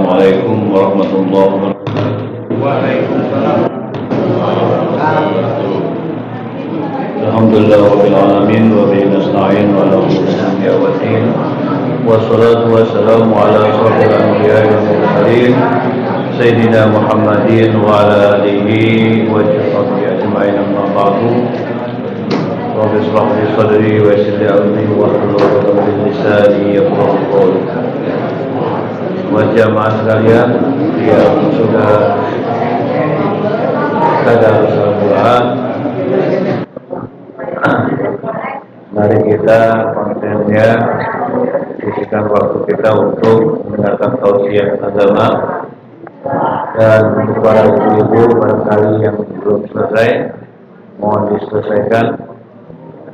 Assalamualaikum warahmatullahi wabarakatuh. Waalaikumsalam. Alhamdulillah rabbil alamin wa bihi nasta'in wa ala umuri waddin. Wassalatu wassalamu ala asyrofil anbiya'i wal mursalin sayyidina Muhammadin wa ala alihi wa sahbihi ajma'in, amma ba'du. Rabbi ishrah li sadri wa yassir li amri wahlul 'uqdatam min lisani yafqahu qawli. Jamaah sekalian yang sudah tadarus Al-Quran, mari kita kontennya sisihkan waktu kita untuk mendengarkan tausiah agama. Dan untuk para ibu-ibu barangkali yang belum selesai, mohon diselesaikan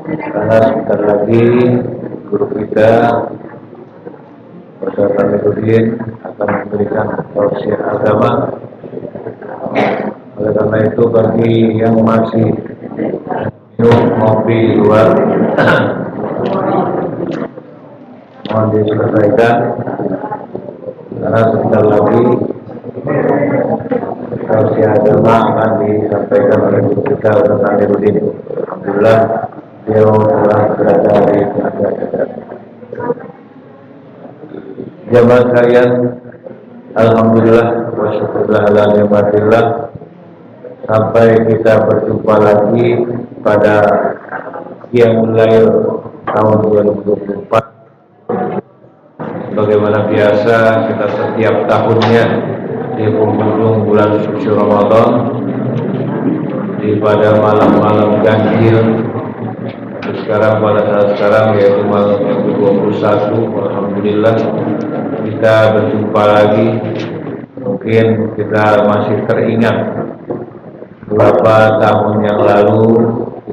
karena sebentar lagi guru kita Ustaz Amiruddin akan memberikan tausiah agama. Oleh karena itu bagi yang masih minum kopi di luar mohon diselesaikan karena sebentar lagi tausiah agama akan disampaikan oleh guru kita Ustaz Amiruddin. Alhamdulillah beliau telah berada di tengah kita. Jamaah sekalian, alhamdulillah wa syukurlah ala nikmatillah, sampai kita berjumpa lagi pada Qiyamul Lail tahun 2024. Sebagaimana biasa kita setiap tahunnya di penghujung bulan suci Ramadan, di pada malam-malam ganjil. Sekarang pada saat sekarang yaitu malam yang ke-21, alhamdulillah kita berjumpa lagi. Mungkin kita masih teringat beberapa tahun yang lalu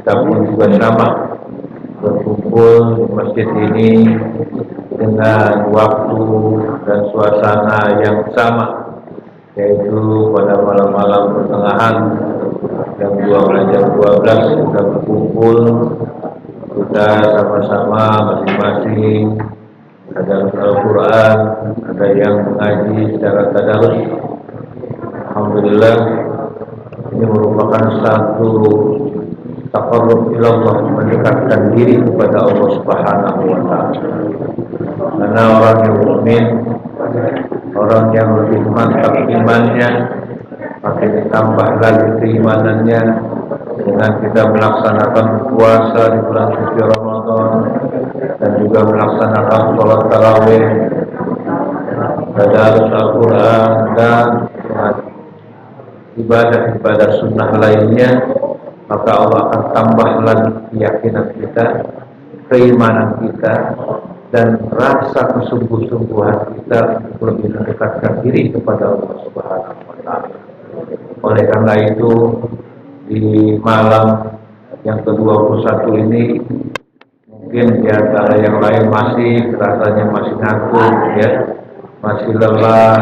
kita pun juga sama berkumpul di masjid ini dengan waktu dan suasana yang sama, yaitu pada malam-malam pertengahan jam 12 kita berkumpul. Kita sama-sama masing-masing tadarus Al-Quran, ada yang mengaji secara tadarus. Alhamdulillah, ini merupakan satu taqarrub ilallah, mendekatkan diri kepada Allah Subhanahu wa Ta'ala. Karena orang yang mukmin, orang yang lebih mantap imannya, makin ditambah lagi keimanannya dengan kita melaksanakan puasa di bulan suci Ramadan dan juga melaksanakan sholat tarawih, tadarus Al-Quran dan ibadah-ibadah sunnah lainnya, maka Allah akan tambah lagi keyakinan kita, keimanan kita, dan rasa kesungguh-sungguhan kita untuk lebih mendekatkan diri kepada Allah Subhanahu wa Ta'ala. Oleh karena itu, di malam yang ke-21 ini mungkin di antara yang lain masih rasanya masih ngantuk ya, masih lelah,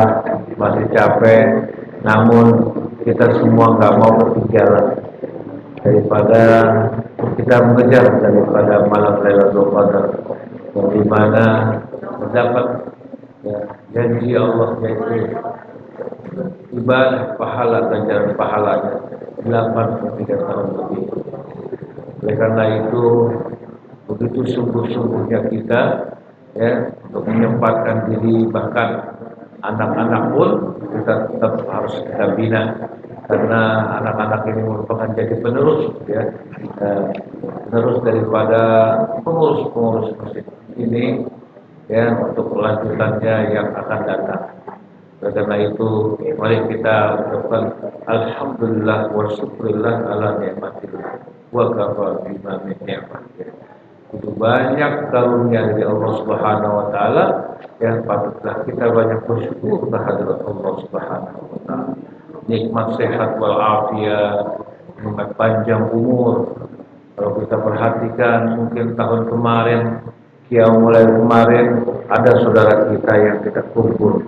masih capek, namun kita semua nggak mau ketinggalan daripada kita mengejar daripada malam Lailatul Qadar, yang dimana mendapat ya, janji Allah, yaitu ibadah pahala, ganjaran pahalanya 83 tahun lebih. Oleh karena itu begitu sungguh-sungguhnya kita ya untuk menyempatkan diri, bahkan anak-anak pun kita tetap harus kita bina, karena anak-anak ini merupakan jadi penerus ya, penerus daripada pengurus-pengurus masjid ini ya, untuk kelanjutannya yang akan datang. Karena itu mari kita ucapkan alhamdulillah wa syukurillah ala ni'matillah wa kafa bima min ni'matillah. Itu banyak karunia dari Allah Subhanahu wa Ta'ala yang patutlah kita banyak bersyukur kehadirat Allah Subhanahu wa Ta'ala. Nikmat sehat wal afiat, nikmat panjang umur. Kalau kita perhatikan mungkin tahun kemarin, mulai kemarin ada saudara kita yang kita kumpul.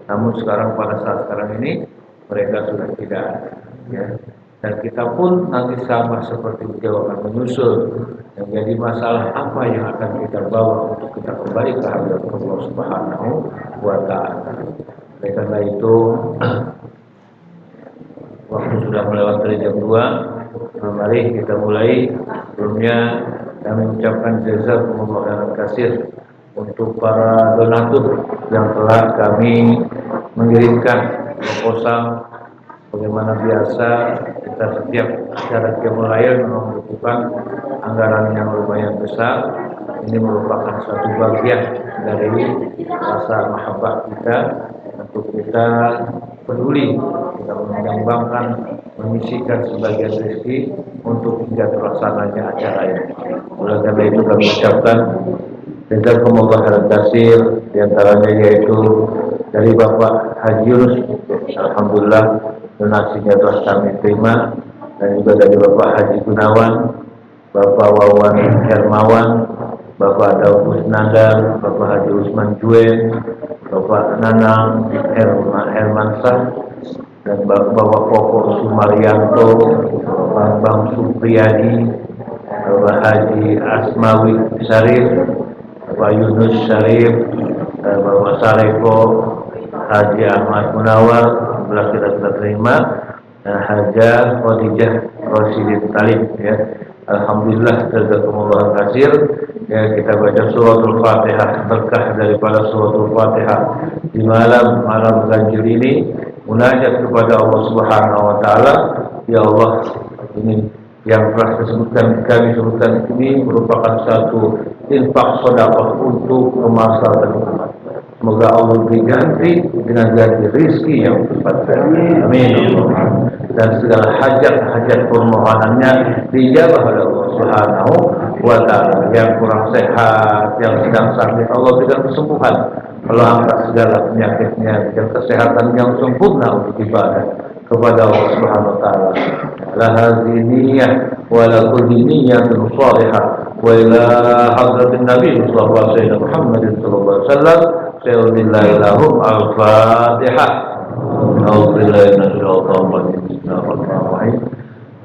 Namun sekarang pada saat sekarang ini mereka sudah tidak ada ya. Dan kita pun nanti sama seperti beliau akan menyusul. Yang jadi masalah apa yang akan kita bawa untuk kita kembali ke hadirat Allah Subhanahu wa Ta'ala. Oleh karena itu waktu sudah melewat dari jam 2. Mari kita mulai. Sebelumnya kami ucapkan jazakumullah khairan katsir untuk para donatur yang telah kami mengirimkan proposal. Bagaimana biasa kita setiap acara Qiyamul Lail membutuhkan anggaran yang lumayan besar. Ini merupakan suatu bagian dari rasa mahabbah kita untuk kita peduli, kita menyumbangkan, menyisihkan sebagian rezeki untuk hingga terlaksananya acara ini. Oleh karena itu kami ucapkan jazakumullah khairan katsir, diantaranya yaitu dari Bapak Haji Yunus, alhamdulillah donasinya telah kami terima, dan juga dari Bapak Haji Gunawan, Bapak Wawan Hermawan, Bapak Daud Musnandar, Bapak Haji Usman Juen, Bapak Nanang Hermansah, dan Bapak Pokok Sumaryanto, Bang Supriyadi, Bapak Haji Asmawi Syarif, Bapak Yunus Syarif, Bapak Sareko, Haji Ahmad Munawar, belah kita terima, Haja Khadijah Rosidin Talib, ya. Alhamdulillah, jazakumullah katsir. Ya, kita baca suratul Fatihah, berkah daripada suratul Fatihah di malam ganjil ini, munajat kepada Allah Subhanahu wa taala. Ya Allah, ini yang telah kami sebutkan ini merupakan satu infak sedekah untuk kemaslahatan umat. Semoga Allah diganti dengan ganti rizki yang tepat. Amin. Dan segala hajat-hajat permohonannya dijawab oleh Allah Subhanahu wa taala. Yang kurang sehat, yang sedang sakit, Allah berikan kesembuhan. Allah angkat segala penyakitnya, berikan kesehatan yang sempurna untuk ibadah kepada Allah Subhanahu wa taala. La hadhihi niyyah wa la kulli niyyatin shalihah wa ila hadratin nabi sallallahu alaihi wasallam Muhammadin sallallahu alaihi wasallam sayyidina lahum al-fatihah. Alhamdulillahi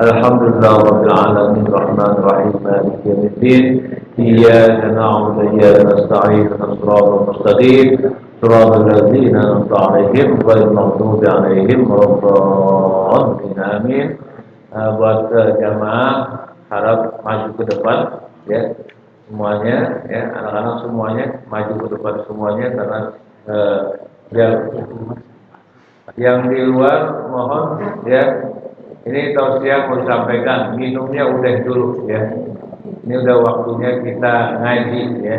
alhamdulillah rabbil alamin rahmanir rahim maliki yaumiddin iyyaka na'budu wa iyyaka nasta'in ihdinas siratal mustaqim siratal ladzina an'amta 'alaihim ghairil maghdubi 'alaihim waladdallin. Amin. Buat jamaah harap maju ke depan, ya, semuanya, ya, anak-anak semuanya maju ke depan semuanya, karena yang di luar mohon, ya, ini tausiah mau disampaikan, minumnya udah dulu, ya. Ini udah waktunya kita ngaji, ya.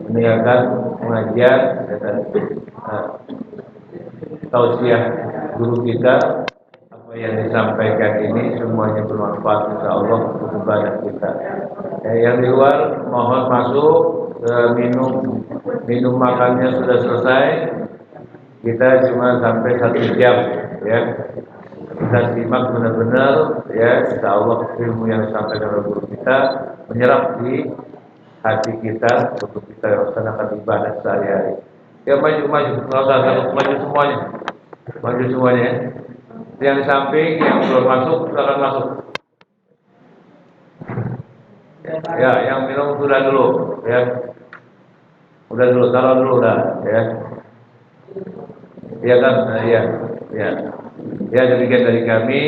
Meninggalkan pengajian, dan tausiah guru kita. Yang disampaikan ini semuanya bermanfaat insyaallah untuk ibadah kita. Yang di luar mohon masuk, minum makannya sudah selesai. Kita cuma sampai 1 jam, ya. Kita simak benar-benar, ya, insyaallah ilmu yang disampaikan oleh guru kita menyerap di hati kita untuk kita laksanakan ibadah sehari-hari. Ya, maju, nggak usah takut, maju semuanya, ya. Yang samping yang belum masuk silakan masuk. Ya, yang minum sudah dulu, ya. Udah dulu, taruh dulu dah, ya. Iya kan? Ya. Ya, demikian dari kami,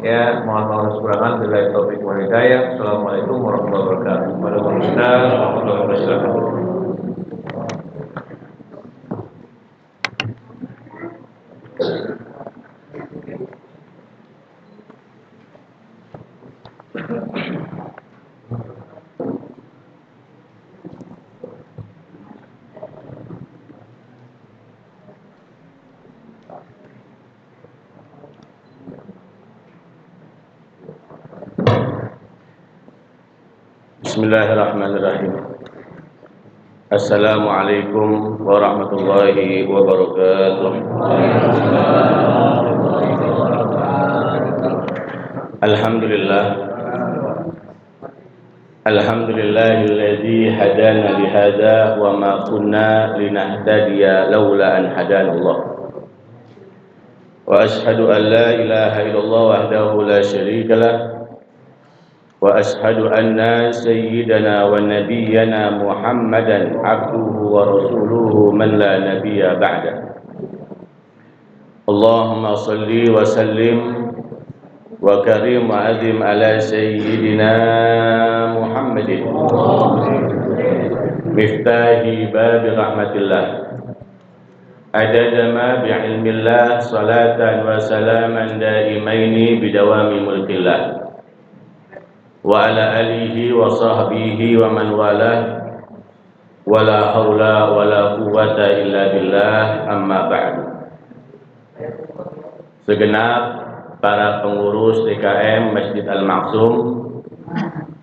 ya. Mohon maaf kekurangan. Billahi taufiq wal hidayah. Assalamualaikum warahmatullahi wabarakatuh. Waalaikumsalam warahmatullahi wabarakatuh. Bismillahirrahmanirrahim. Assalamualaikum warahmatullahi wabarakatuh. Alhamdulillah. Alhamdulillahilladzi hadana lihada wa ma kunna linahtadiya laula an hadana Allah. Wa ashhadu an la ilaha illallah wahdahu la syarika lah. Wa ashhadu anna sayyidana wa nabiyyana Muhammadan abduhu wa rasuluhu man la nabiyya ba'da. Allahumma salli wa sallim wa karim wa azim ala sayyidina Muhammadin miftahi babi rahmatillah adada ma bi'ilmillah salatan wa salaman daimaini bidawami mulkillah wa ala alihi wa sahbihi wa man walah wala haula wala quwwata illa billah amma ba'du. Segenap para pengurus DKM Masjid Al-Maksum,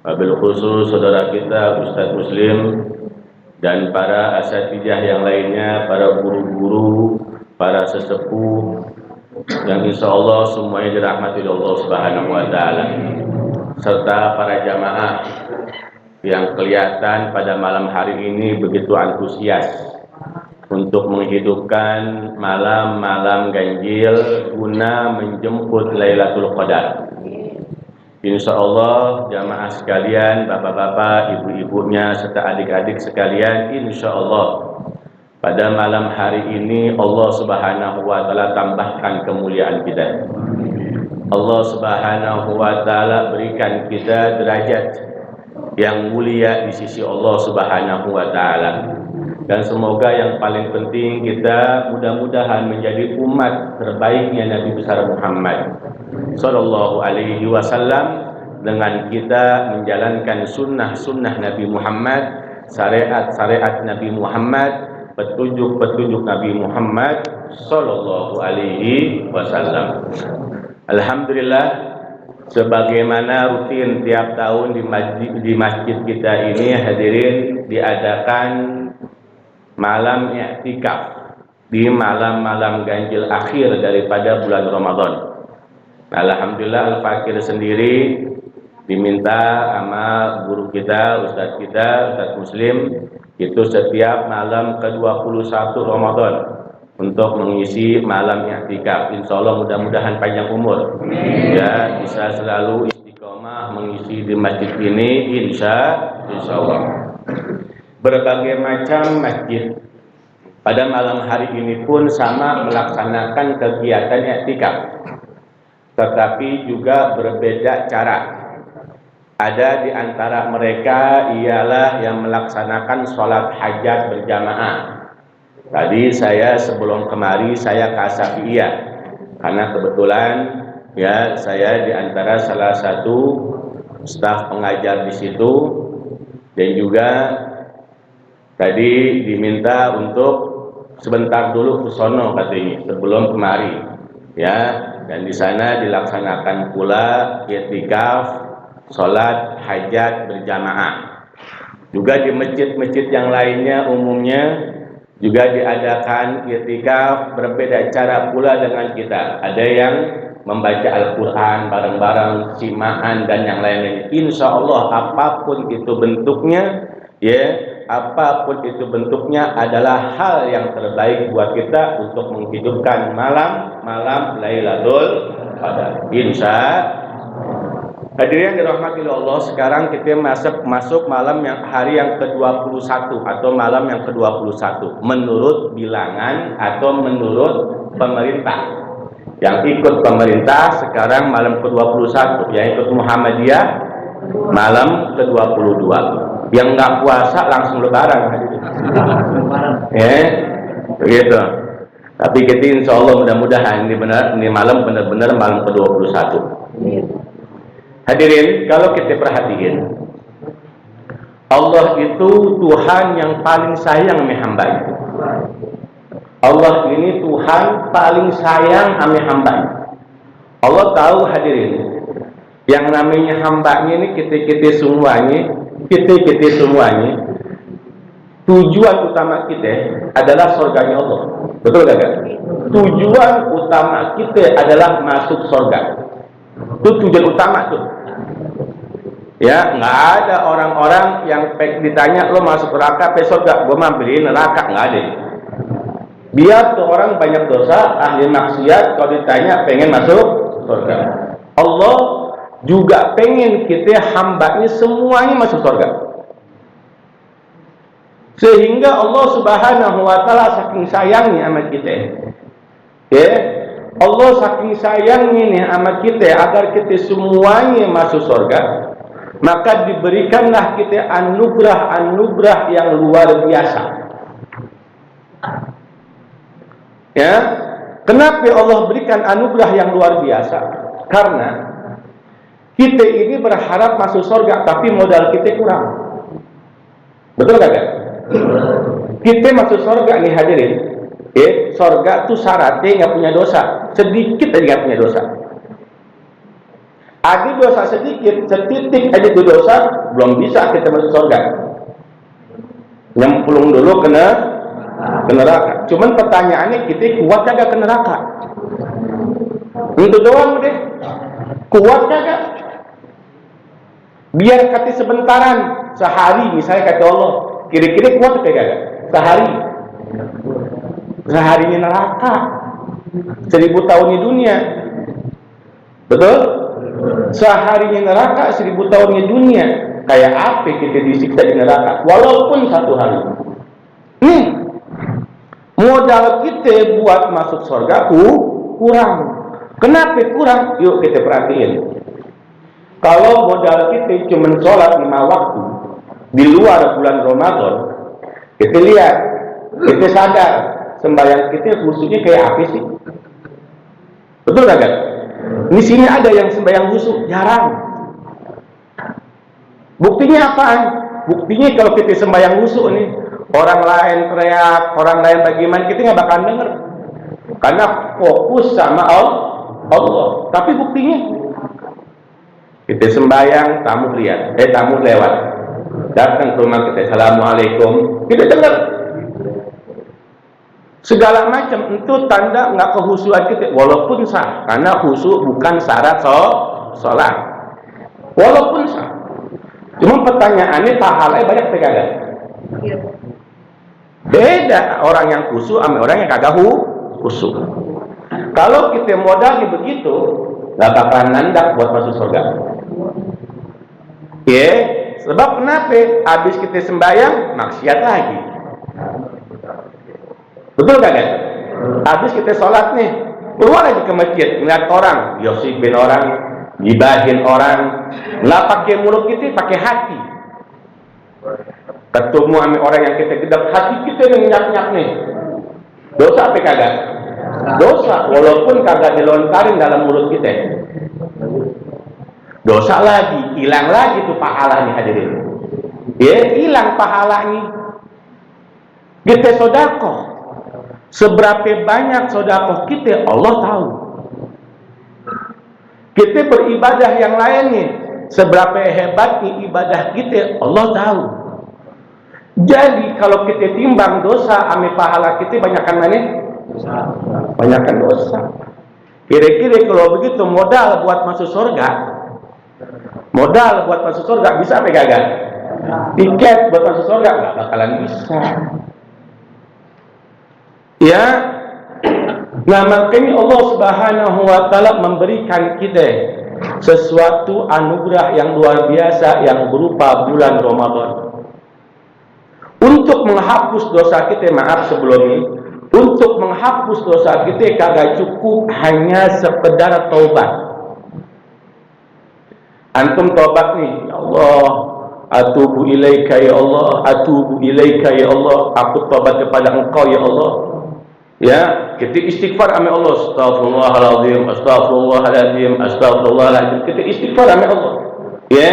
wabil khusus saudara kita Ustadz Muslim dan para asatijah yang lainnya, para guru-guru, para sesepuh yang insya Allah semuanya dirahmati oleh Allah Subhanahu wa Ta'ala, serta para jamaah yang kelihatan pada malam hari ini begitu antusias untuk menghidupkan malam-malam ganjil guna menjemput Lailatul Qadar. Insya Allah jamaah sekalian, bapak-bapak, ibu-ibunya, serta adik-adik sekalian, insya Allah pada malam hari ini Allah Subhanahu wa Ta'ala tambahkan kemuliaan kita. Allah Subhanahu wa Ta'ala berikan kita derajat yang mulia di sisi Allah Subhanahu wa Ta'ala. Dan semoga yang paling penting kita mudah-mudahan menjadi umat terbaiknya Nabi besar Muhammad Sallallahu Alaihi Wasallam, dengan kita menjalankan sunnah-sunnah Nabi Muhammad, syariat-syariat Nabi Muhammad, petunjuk-petunjuk Nabi Muhammad Sallallahu Alaihi Wasallam. Alhamdulillah, sebagaimana rutin tiap tahun di masjid kita ini hadirin diadakan malam i'tikaf di malam-malam ganjil akhir daripada bulan Ramadan. Alhamdulillah Al-Fakir sendiri diminta sama guru kita, Ustadz Muslim, itu setiap malam ke-21 Ramadan untuk mengisi malam i'tikaf. Insya Allah mudah-mudahan panjang umur, ya, bisa selalu istiqomah mengisi di masjid ini, insya Allah. Berbagai macam masjid pada malam hari ini pun sama melaksanakan kegiatan i'tikaf, tetapi juga berbeda cara. Ada di antara mereka ialah yang melaksanakan sholat hajat berjamaah. Tadi saya sebelum kemari saya ke Asafiyah karena kebetulan ya saya di antara salah satu staf pengajar di situ, dan juga tadi diminta untuk sebentar dulu ke sono katanya sebelum kemari, ya. Dan di sana dilaksanakan pula i'tikaf, sholat hajat berjamaah. Juga di masjid-masjid yang lainnya umumnya juga diadakan i'tikaf, berbeda cara pula dengan kita. Ada yang membaca Al-Quran bareng-bareng, simaan dan yang lain-lain. Insya Allah apapun itu bentuknya, ya, apapun itu bentuknya adalah hal yang terbaik buat kita untuk menghidupkan malam Lailatul Qadar. Hadirin dirahmati Allah, sekarang kita masuk malam yang hari yang ke-21 atau malam yang ke-21 menurut bilangan atau menurut pemerintah. Yang ikut pemerintah sekarang malam ke-21, yang ikut Muhammadiyah malam ke-22. Yang nggak puasa langsung lebaran, begitu. Tapi kita insya Allah mudah-mudahan ini malam benar-benar malam ke-21. Hadirin, kalau kita perhatiin, Allah itu Tuhan yang paling sayang sama hamba itu. Allah ini Tuhan paling sayang sama hamba. Allah tahu hadirin, yang namanya hambanya ini kita semuanya, tujuan utama kita adalah surganya Allah. Betul gak? Tujuan utama kita adalah masuk surga. Itu tujuan utama tuh. Ya, nggak ada orang-orang yang ditanya lo masuk neraka pe surga, gua mampir neraka, nggak ada. Biar tuh orang banyak dosa, ahli maksiat, kalau ditanya pengen masuk surga. Allah juga pengen kita hambanya semuanya masuk surga. Sehingga Allah Subhanahu wa Ta'ala saking sayangnya sama kita, ya, Allah saking sayangnya nih sama kita agar kita semuanya masuk surga, maka diberikanlah kita anugerah-anugerah yang luar biasa. Ya, kenapa Allah berikan anugerah yang luar biasa? Karena kita ini berharap masuk surga, tapi modal kita kurang. Betul gak? Kita masuk surga nih hadirin. Surga tuh syaratnya nggak punya dosa, sedikit aja nggak punya dosa. Ada dosa sedikit, setitik aja itu dosa, belum bisa kita masuk surga. Nyemplung dulu ke neraka. Cuman pertanyaannya, kita kuat kagak ke neraka? Itu doang deh. Kuat kagak? Biar kata sebentaran, sehari misalnya kata Allah, kira-kira kuat kagak? Sehari. Seharinya neraka, 1000 tahun di dunia. Betul? Seharinya neraka, 1000 tahun di dunia. Kayak apa kita disiksa di neraka walaupun 1 hari. Modal kita buat masuk surga kurang. Kenapa kurang? Yuk kita perhatiin. Kalau modal kita cuma sholat 5 waktu di luar bulan Ramadan, kita lihat, kita sadar sembahyang kita khusyuknya kayak apa sih? Betul gak? Di sini ada yang sembahyang khusyuk jarang. Buktinya apaan? Buktinya kalau kita sembahyang khusyuk nih, orang lain teriak, orang lain bagaimana, kita nggak bakal denger, karena fokus sama Allah. Tapi buktinya kita sembahyang, tamu lihat, tamu lewat, datang ke rumah kita, assalamualaikum, kita dengar. Segala macam itu tanda nggak kehusuan kita, walaupun sah, karena khusyuk bukan syarat sholat, walaupun sah. Cuma pertanyaannya pahalanya banyak kagak? Beda orang yang khusyuk sama orang yang kagak khusyuk. Kalau kita modalnya begitu, nggak bakalan nandak buat masuk surga. Sebab kenapa? Habis kita sembahyang, maksiat lagi. Betul gak? Habis kita sholat nih, keluar aja ke masjid, ngeliat orang, yosibin orang, gibahin orang, nggak pakai mulut kita, pakai hati. Ketemu sama orang yang kita gedap, hati kita yang nyak-nyak nih. Dosa apa kagak? Dosa, walaupun kagak dilontarin dalam mulut kita. Dosa lagi, hilang lagi tuh pahalanya hadirin. Hilang pahalanya. Kita sedekah. Seberapa banyak sedekah kita, Allah tahu. Kita beribadah yang lainnya, seberapa hebatnya ibadah kita, Allah tahu. Jadi kalau kita timbang dosa sama pahala kita, banyakkan mana? Banyakkan dosa. Kira-kira kalau begitu modal buat masuk surga, bisa apa gagal? Tiket buat masuk surga nggak bakalan bisa. Ya, nah makanya Allah Subhanahu wa Ta'ala memberikan kita sesuatu anugerah yang luar biasa yang berupa bulan Ramadan. Untuk menghapus dosa kita, maaf sebelumnya, untuk menghapus dosa kita kagak cukup hanya sekedar taubat. Antum taubat nih, ya Allah, atubu ilaika ya Allah, atubu ilaika ya Allah, aku taubat kepada Engkau ya Allah. Ya, kita istighfar sama Allah, astagfirullahaladzim, astagfirullahaladzim, astagfirullahaladzim. Kita istighfar sama Allah. Ya,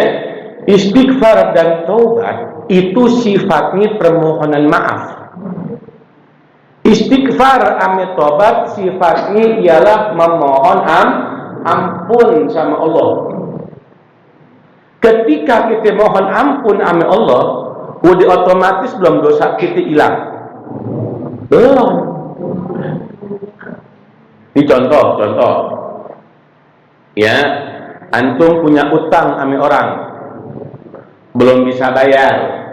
istighfar dan taubat itu sifatnya permohonan maaf. Istighfar sama taubat sifatnya ialah memohon ampun sama Allah. Ketika kita mohon ampun sama Allah, udah otomatis belum dosa kita hilang. Belum. Ini contoh. Ya, antum punya utang sama orang, belum bisa bayar.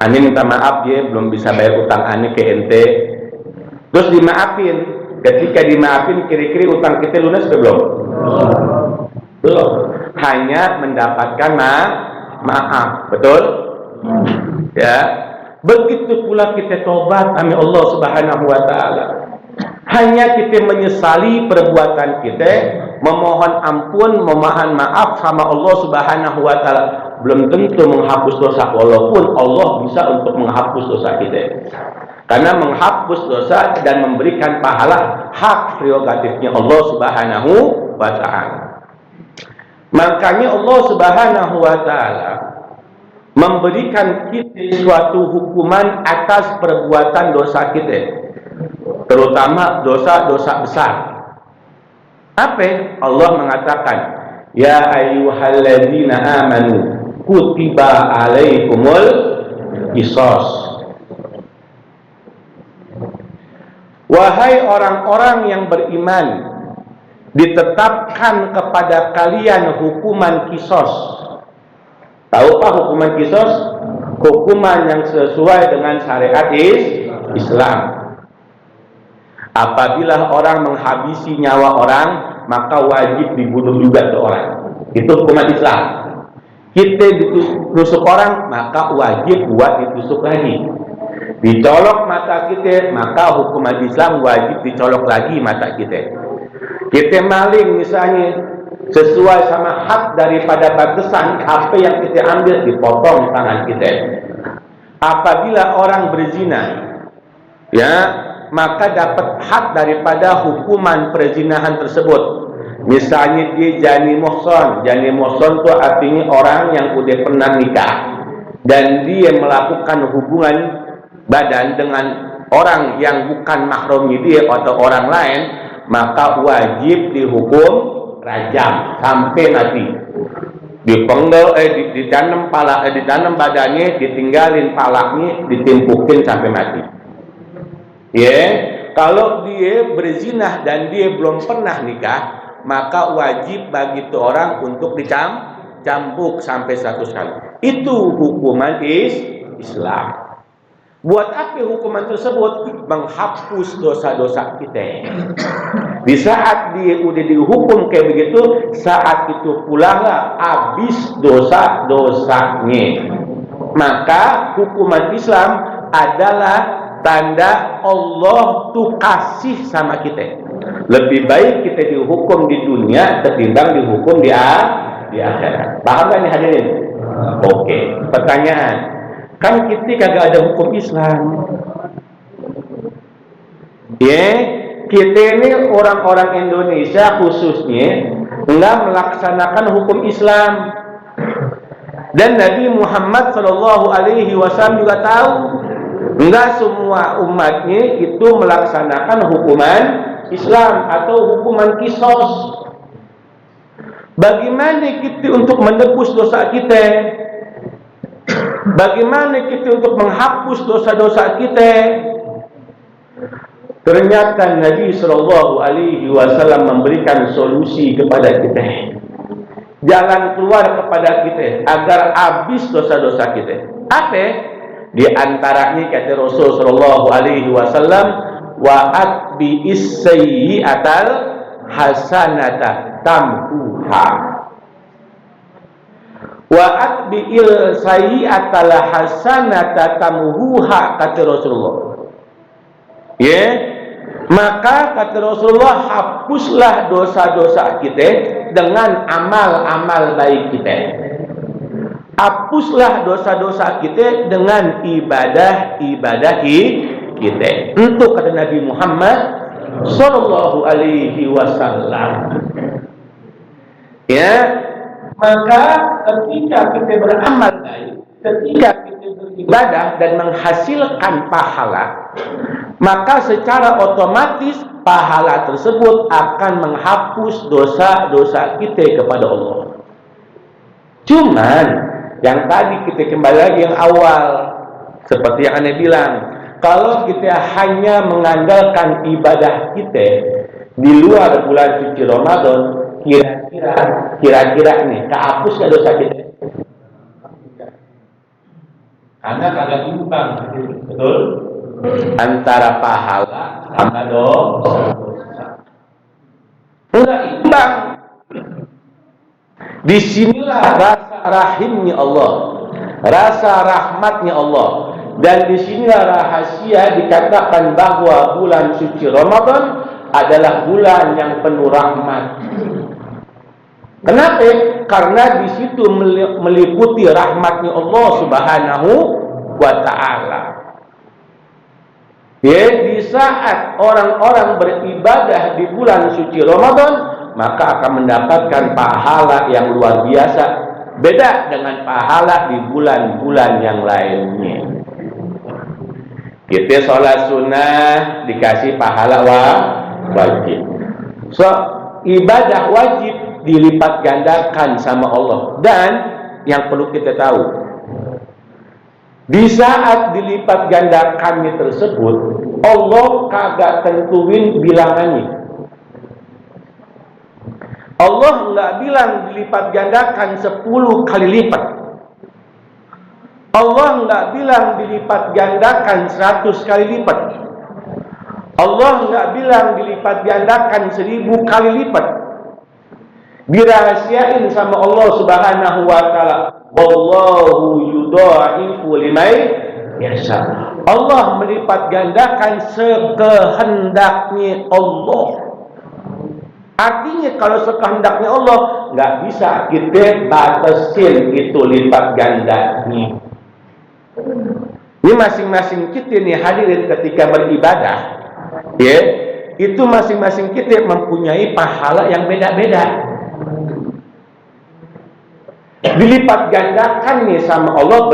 Ane minta maaf ya, belum bisa bayar utang ane ke ente. Terus dimaafin. Ketika dimaafin, kira-kira utang kita lunas ke belum? Belum. Hanya mendapatkan maaf, betul? Ya. Begitu pula kita tobat sama Allah Subhanahu wa Ta'ala. Hanya kita menyesali perbuatan kita, memohon ampun, memohon maaf sama Allah Subhanahu wa taala. Belum tentu menghapus dosa, walaupun Allah bisa untuk menghapus dosa kita. Karena menghapus dosa dan memberikan pahala hak prerogatifnya Allah Subhanahu wa taala. Makanya Allah Subhanahu wa taala memberikan kita suatu hukuman atas perbuatan dosa kita, terutama dosa-dosa besar. Apa? Allah mengatakan, ya ayyuhalladzina amanu kutiba alaikumul qisas. Wahai orang-orang yang beriman, ditetapkan kepada kalian hukuman qisas. Tahu apa hukuman qisas? Hukuman yang sesuai dengan syariat Islam. Apabila orang menghabisi nyawa orang, maka wajib dibunuh juga ke orang. Itu hukuman Islam. Kita ditusuk orang, maka wajib buat ditusuk lagi. Dicolok mata kita, maka hukuman Islam wajib dicolok lagi mata kita. Kita maling misalnya, sesuai sama hak daripada batasan apa yang kita ambil, dipotong tangan kita. Apabila orang berzina, ya, maka dapat hak daripada hukuman perzinahan tersebut. Misalnya dia jani muhsan. Jani muhsan itu artinya orang yang udah pernah nikah dan dia melakukan hubungan badan dengan orang yang bukan mahramnya dia atau orang lain, maka wajib dihukum rajam sampai mati. Dipenggal, ditanam badannya, ditinggalin palaknya, ditimpukin sampai mati. Ya, kalau dia berzinah dan dia belum pernah nikah, maka wajib bagi itu orang untuk dicambuk sampai 100 kali. Itu hukuman Islam. Buat apa hukuman tersebut? Menghapus dosa-dosa kita. Di saat dia udah dihukum kayak begitu, saat itu pula lah habis dosa-dosanya. Maka hukuman Islam adalah tanda Allah tuh kasih sama kita. Lebih baik kita dihukum di dunia ketimbang dihukum di akhirat. Paham gak nih hadirin? Oke. Pertanyaan, kan kita kagak ada hukum Islam. Ya, kita ini orang-orang Indonesia khususnya enggak melaksanakan hukum Islam. Dan Nabi Muhammad SAW juga tahu enggak semua umatnya itu melaksanakan hukuman Islam atau hukuman qisas. Bagaimana kita untuk menebus dosa kita? Bagaimana kita untuk menghapus dosa-dosa kita? Ternyata Nabi SAW memberikan solusi kepada kita, jalan keluar kepada kita agar habis dosa-dosa kita. Apa? Di antaranya kata Rasul sallallahu alaihi wasallam, wa atbi'is sayyi'atal hasanata tamhuha. Wa atbi'il sayyi'atal hasanata tamhuha, kata Rasulullah. Ya, maka kata Rasulullah, hapuslah dosa-dosa kita dengan amal-amal baik kita. Hapuslah dosa-dosa kita dengan ibadah-ibadah kita. Untuk kata Nabi Muhammad sallallahu alaihi wasallam. Ya, maka ketika kita beramal baik, ketika kita beribadah dan menghasilkan pahala, maka secara otomatis pahala tersebut akan menghapus dosa-dosa kita kepada Allah. Cuman yang tadi kita kembali lagi yang awal, seperti yang Anda bilang, kalau kita hanya mengandalkan ibadah kita di luar bulan suci Ramadan, kira-kira nih kehapus gak dosa kita? Karena kagak imbang, betul? Antara pahala sama dosa. Enggak imbang. Disinilah rasa rahimnya Allah, rasa rahmatnya Allah. Dan disinilah rahasia dikatakan bahwa bulan suci Ramadan adalah bulan yang penuh rahmat. Kenapa? Karena di situ meliputi rahmatnya Allah Subhanahu wa Ta'ala. Ya, di saat orang-orang beribadah di bulan suci Ramadan, maka akan mendapatkan pahala yang luar biasa, beda dengan pahala di bulan-bulan yang lainnya. Kita sholat sunnah dikasih pahala wajib. So, ibadah wajib dilipat gandakan sama Allah. Dan yang perlu kita tahu, di saat dilipat gandakannya tersebut, Allah kagak tentuin bilangannya. Allah nggak bilang dilipat gandakan 10 kali lipat. Allah nggak bilang dilipat gandakan 100 kali lipat. Allah nggak bilang dilipat gandakan 1000 kali lipat. Dirahasiain sama Allah Subhanahu wa Ta'ala, wallahu yudha'ifu liman yasha. Allah melipat gandakan sekehendaknya Allah. Artinya kalau sekehendaknya Allah, nggak bisa kita batasin itu lipat gandanya. Ini masing-masing kita nih hadirin ketika beribadah, ya, itu masing-masing kita mempunyai pahala yang beda-beda. Dilipat gandakan nih sama Allah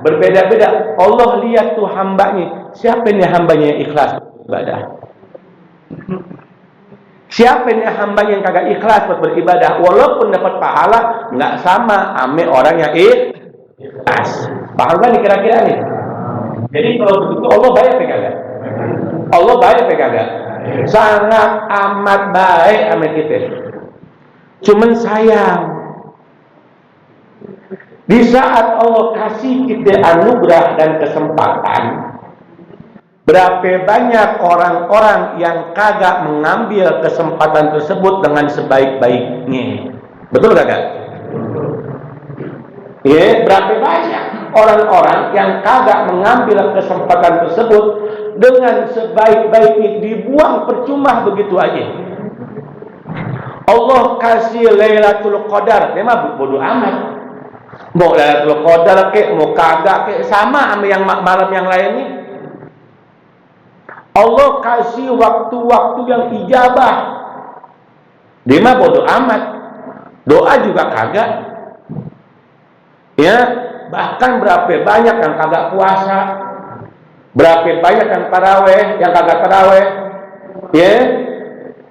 berbeda-beda. Allah lihat tuh hambanya, siapa nih hambanya yang ikhlas beribadah? Siapa nih hambanya yang kagak ikhlas beribadah? Walaupun dapat pahala, nggak sama ame orang yang ikhlas. Paham kan nih kira-kira nih? Jadi kalau begitu Allah baik apa kagak? Allah baik apa kagak? Sangat amat baik sama kita. Cuman sayang, di saat Allah kasih kita anugerah dan kesempatan, berapa banyak orang-orang yang kagak mengambil kesempatan tersebut dengan sebaik-baiknya. Betul kagak? Ya, berapa banyak orang-orang yang kagak mengambil kesempatan tersebut dengan sebaik-baiknya, dibuang percuma begitu aja. Allah kasih Lailatul Qadar, dia mah bodoh amat. Mau Lailatul Qadar kek, mau kagak kek, sama sama yang malam yang lainnya. Allah kasih waktu-waktu yang ijabah, dia mah bodoh amat. Doa juga kagak. Ya, bahkan berapa banyak yang kagak puasa, berapa banyak yang taraweh, yang kagak taraweh. Ya,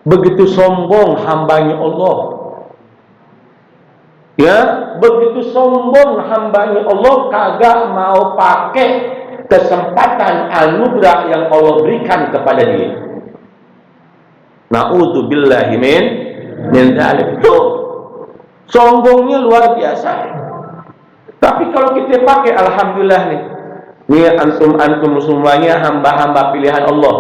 begitu sombong hambanya Allah. Ya, begitu sombong hambanya Allah, kagak mau pakai kesempatan anugerah yang Allah berikan kepada dia. Na'udzubillahi min dzalik. Tuh, sombongnya luar biasa. Tapi kalau kita pakai, alhamdulillah nih, ini antum semuanya hamba-hamba pilihan Allah.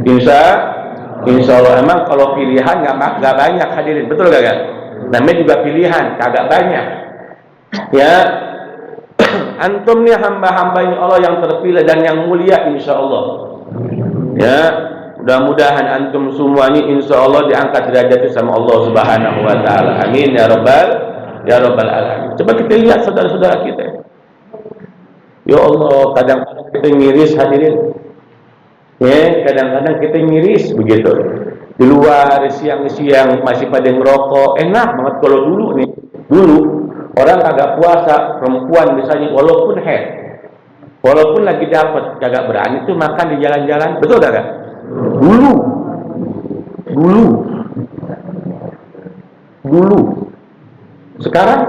Insya Allah. Emang kalau pilihan nggak banyak hadirin, betul gak? Namanya juga pilihan, kagak banyak. Ya, antum nih hamba-hambanya Allah yang terpilih dan yang mulia, insya Allah. Ya, mudah-mudahan antum semuanya insya Allah diangkat derajatnya sama Allah Subhanahu wa Ta'ala. Amin ya rabbal alamin. Coba kita lihat saudara-saudara kita. Ya Allah, kadang-kadang kita ngiris hadirin. Ya, kadang-kadang kita ngiris begitu. Di luar siang-siang masih pada ngerokok, enak banget. Kalau dulu orang kagak puasa, perempuan misalnya, walaupun lagi dapat, kagak berani tuh makan di jalan-jalan, betul kagak? Dulu. Sekarang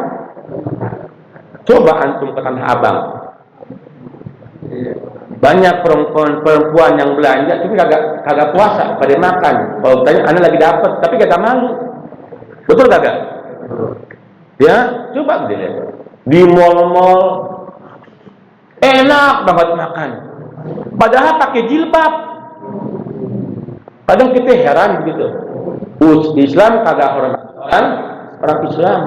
coba antum ke Tanah Abang, banyak perempuan yang belanja tapi kagak puasa, pada makan. Kalau tanya, anak lagi dapat, tapi kagak malu. Betul kagak? Ya, coba dilihat di mal-mal enak banget makan, padahal pakai jilbab. Kadang kita heran begitu. Islam kagak hormat orang Islam.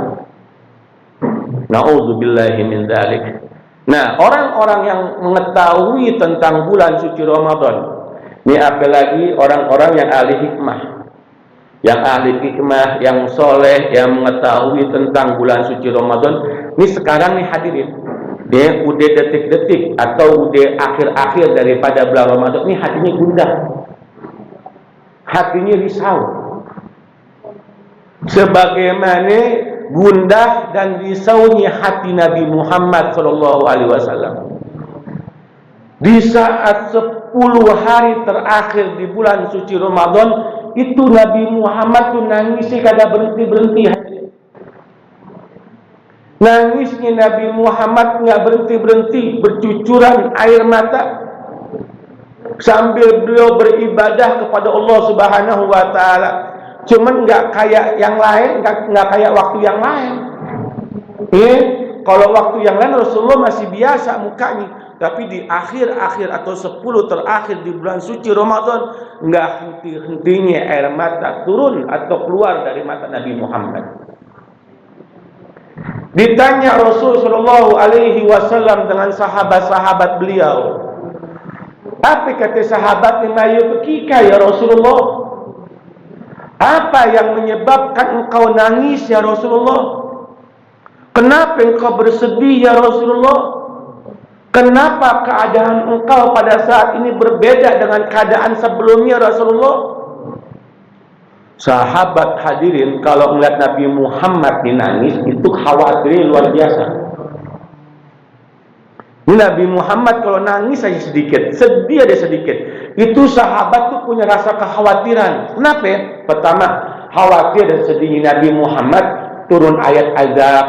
Na'udzubillahi min dzalik. Nah, orang-orang yang mengetahui tentang bulan suci Ramadan, Ini apalagi orang-orang yang ahli hikmah, yang soleh, yang mengetahui tentang bulan suci Ramadan. Ini sekarang nih hadirin, dia udah detik-detik atau udah akhir-akhir daripada bulan Ramadan, ini hatinya gundah, hatinya risau. Sebagaimana gundah dan risaunya hati Nabi Muhammad SAW di saat 10 hari terakhir di bulan suci Ramadan, itu Nabi Muhammad tuh nangisnya kagak berhenti-berhenti. Nangisnya Nabi Muhammad nggak berhenti-berhenti, bercucuran air mata sambil beliau beribadah kepada Allah Subhanahu wa Ta'ala. Cuman nggak kayak yang lain, nggak kayak waktu yang lain. Kalau waktu yang lain Rasulullah masih biasa mukanya, tapi di akhir-akhir atau 10 terakhir di bulan suci Ramadan, nggak henti-hentinya air mata turun atau keluar dari mata Nabi Muhammad. Ditanya Rasul Shallallahu Alaihi Wasallam dengan sahabat-sahabat beliau, apa kata sahabat, ma yubkika ya Rasulullah? Apa yang menyebabkan engkau nangis ya Rasulullah? Kenapa engkau bersedih ya Rasulullah? Kenapa keadaan engkau pada saat ini berbeda dengan keadaan sebelumnya Rasulullah? Sahabat hadirin, kalau melihat Nabi Muhammad nangis, itu khawatirnya luar biasa. Nabi Muhammad kalau nangis saja sedikit, sedih ada sedikit, itu sahabat tuh punya rasa kekhawatiran. Kenapa? Pertama, khawatir dan sedihnya Nabi Muhammad turun ayat azab.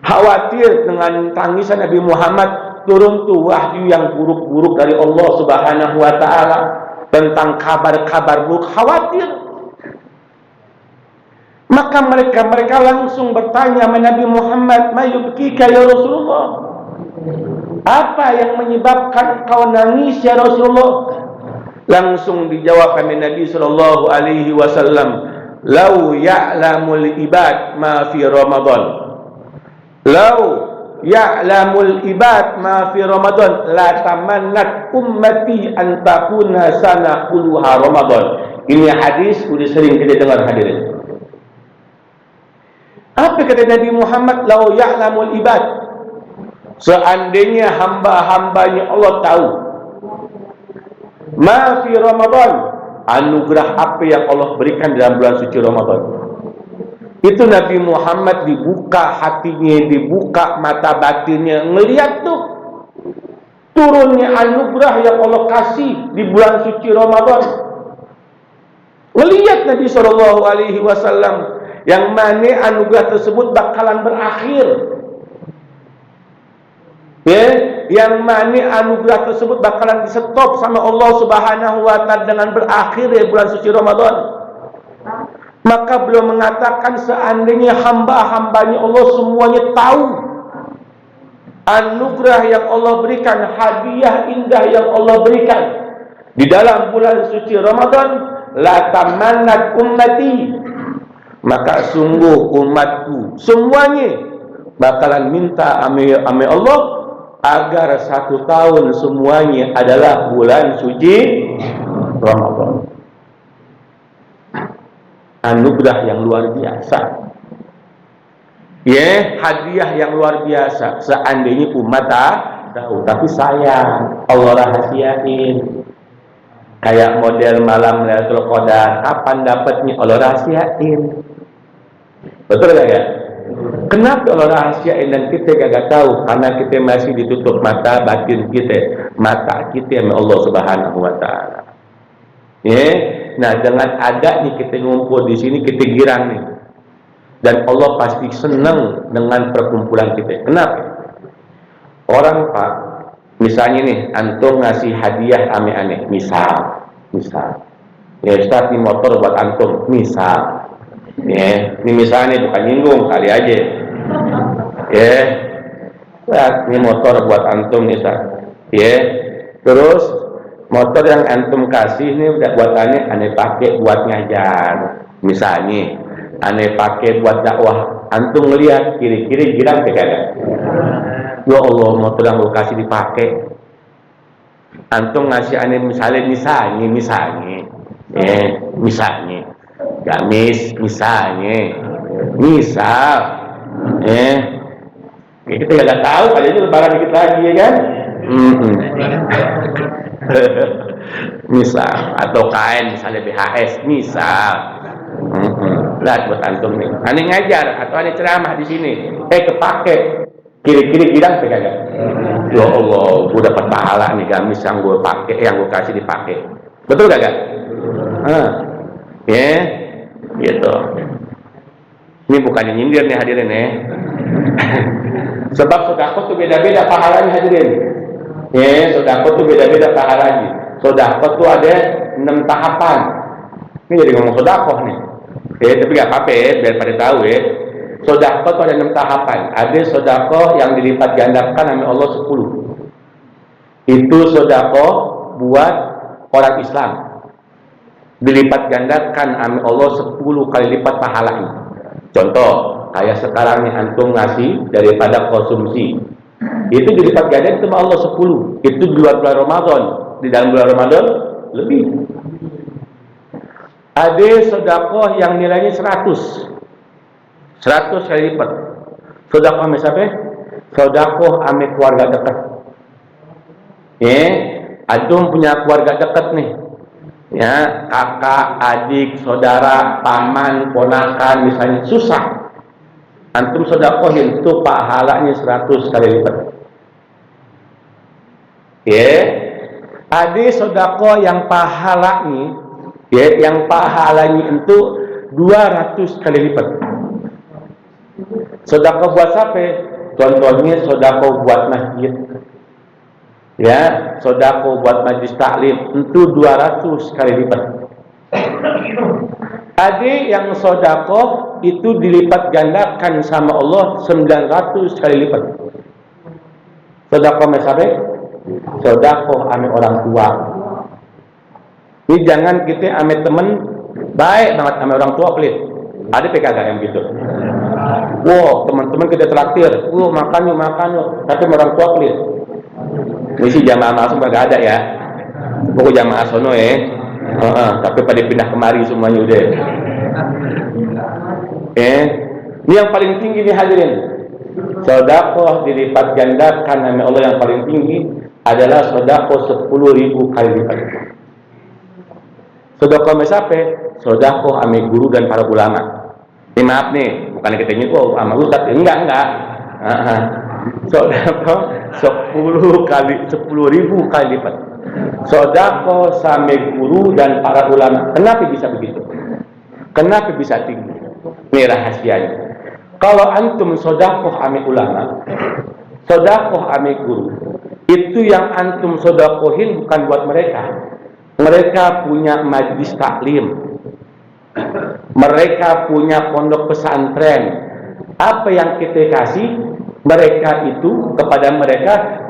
Khawatir dengan tangisan Nabi Muhammad turun tuh wahyu yang buruk-buruk dari Allah Subhanahu wa Ta'ala tentang kabar-kabar buruk. Khawatir. Maka mereka langsung bertanya kepada Nabi Muhammad, ma yubkika ya Rasulullah? Apa yang menyebabkan kau nangis ya Rasulullah? Langsung dijawab oleh Nabi sallallahu alaihi wasallam, "Lau ya'lamul ibad ma fi Ramadan. Lau ya'lamul ibad ma fi Ramadan la tamannat ummati an takuna sana kulluha Ramadan." Ini hadis udah sering kita dengar hadirin. Apa kata Nabi Muhammad? Lau ya'lamul ibad. Seandainya hamba-hambanya Allah tahu ma fi Ramadan, anugerah apa yang Allah berikan dalam bulan suci Ramadan, itu Nabi Muhammad dibuka hatinya, dibuka mata batinnya, melihat tuh turunnya anugerah yang Allah kasih di bulan suci Ramadan. Melihat Nabi Shallallahu Alaihi Wasallam yang mana anugerah tersebut bakalan berakhir. Yang mana anugerah tersebut bakalan di-stop sama Allah Subhanahu wa Ta'ala dengan berakhir ya bulan suci Ramadan. Maka beliau mengatakan, seandainya hamba-hambanya Allah semuanya tahu anugerah yang Allah berikan, hadiah indah yang Allah berikan di dalam bulan suci Ramadan, la tamannat ummati, maka sungguh umatku semuanya bakalan minta ame Allah agar 1 tahun semuanya adalah bulan suci Ramadan. Anugerah yang luar biasa, hadiah yang luar biasa. Seandainya umat tahu, tapi sayang Allah rahasiain. Kayak model malam Lailatul Qadar, kapan dapatnya Allah rahasiain. Betul gak ya? Kenapa Allah rahasiain dan kita gak tahu? Karena kita masih ditutup mata batin kita, mata kita sama Allah Subhanahu wa Ta'ala. Nah, dengan adanya kita ngumpul di sini, kita girang nih, dan Allah pasti senang dengan perkumpulan kita. Kenapa? Orang Pak, misalnya nih, antum ngasih hadiah aneh-aneh, misal, ya Ustaz, ini motor buat antum, misal. Ini misalnya bukan nyinggung, kali aja. Ini motor buat antum nih, Ustaz. Terus motor yang antum kasih ini udah buatannya aneh pakai buat ngajar. Misalnya aneh pakai buat dakwah. Antum ngelihat kiri-kiri girang kagak? Ya Allah, motor yang lu kasih dipakai. Antum ngasih aneh misalnya, gamis misal, kita nggak tahu, aja itu lebaran dikit lagi ya kan, misal, atau kain misalnya BHS misal, lihat buat antum nih, aneh ngajar atau aneh ceramah di sini, kepake, kiri-kiri girang pegang. Ya Allah, gue dapat pahala nih gamis yang gue pakai, yang gue kasih dipakai. Betul gak? Gitu. Ini bukannya nyindir nih hadirin ya. Sebab sedekah tuh beda-beda pahalanya hadirin. Sedekah tuh beda-beda pahalanya. Sedekah tuh ada 6 tahapan. Ini jadi ngomong sedekah nih. Tapi gak apa-apa ya, biar pada tahu ya. Sedekah itu ada 6 tahapan. Ada sedekah yang dilipat gandakan oleh Allah 10. Itu sedekah buat orang Islam. Dilipat gandakan oleh Allah 10 kali lipat pahalanya. Contoh, kayak sekarang nih antum ngasih daripada konsumsi. Itu dilipat gandakan sama Allah 10. Itu di luar bulan Ramadan. Di dalam bulan Ramadan lebih. Ada sedekah yang nilainya 100 kali lipat. Sedekah ame siapa? Sedekah ame keluarga dekat. Antum punya keluarga dekat nih. Ya, kakak, adik, saudara, paman, ponakan misalnya susah. Antum sedekahin itu pahalanya 100 kali lipat. Ada sedekah yang pahalanya itu 200 kali lipat. Sedekah buat siapa? Contohnya sedekah buat masjid. Sedekah buat majlis taklim itu 200 kali lipat. Ada yang sedekah itu dilipat gandakan sama Allah 900 kali lipat. Sedekah siapa? Sedekah ame orang tua. Ini jangan kita ame temen baik banget ame orang tua pelit. Ada PKK yang gitu. Wow, teman-teman kita traktir. Makan yuk. Tapi orang tua pelit. Ini sih jamaah masuk gak ada ya. Pokoknya jamaah sono ya. Tapi pada pindah kemari semuanya udah. Ini yang paling tinggi nih hadirin. Sedekah dilipat gandakan oleh Allah yang paling tinggi adalah sedekah 10.000 kali lipat. Sedekah siapa? Sedekah ame guru dan para ulama. Ini maaf nih, bukan kita nyuruh sama ustaz. Enggak. Sedekah 10.000 kali lipat. Sedekah sama guru dan para ulama. Kenapa bisa begitu? Kenapa bisa tinggi? Ini rahasianya. Kalau antum sedekah ame ulama, sedekah ame guru, itu yang antum sedekahin bukan buat mereka. Mereka punya majlis taklim. Mereka punya pondok pesantren. Apa yang kita kasih mereka itu kepada mereka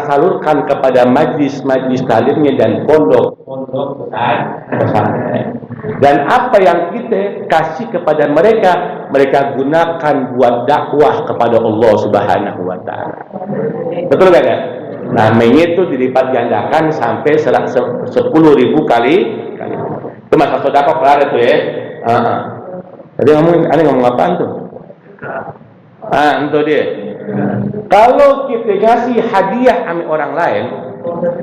salurkan kepada majlis-majlis taklimnya dan pondok pesantren. Dan apa yang kita kasih kepada mereka gunakan buat dakwah kepada Allah Subhanahu wa taala. Betul enggak ya? Namanya itu dilipat gandakan sampai 10.000 kali. Itu masalah sedekah kelar itu ya. Tadi ngomong apaan tuh? Itu dia. Kalau kita kasih hadiah sama orang lain,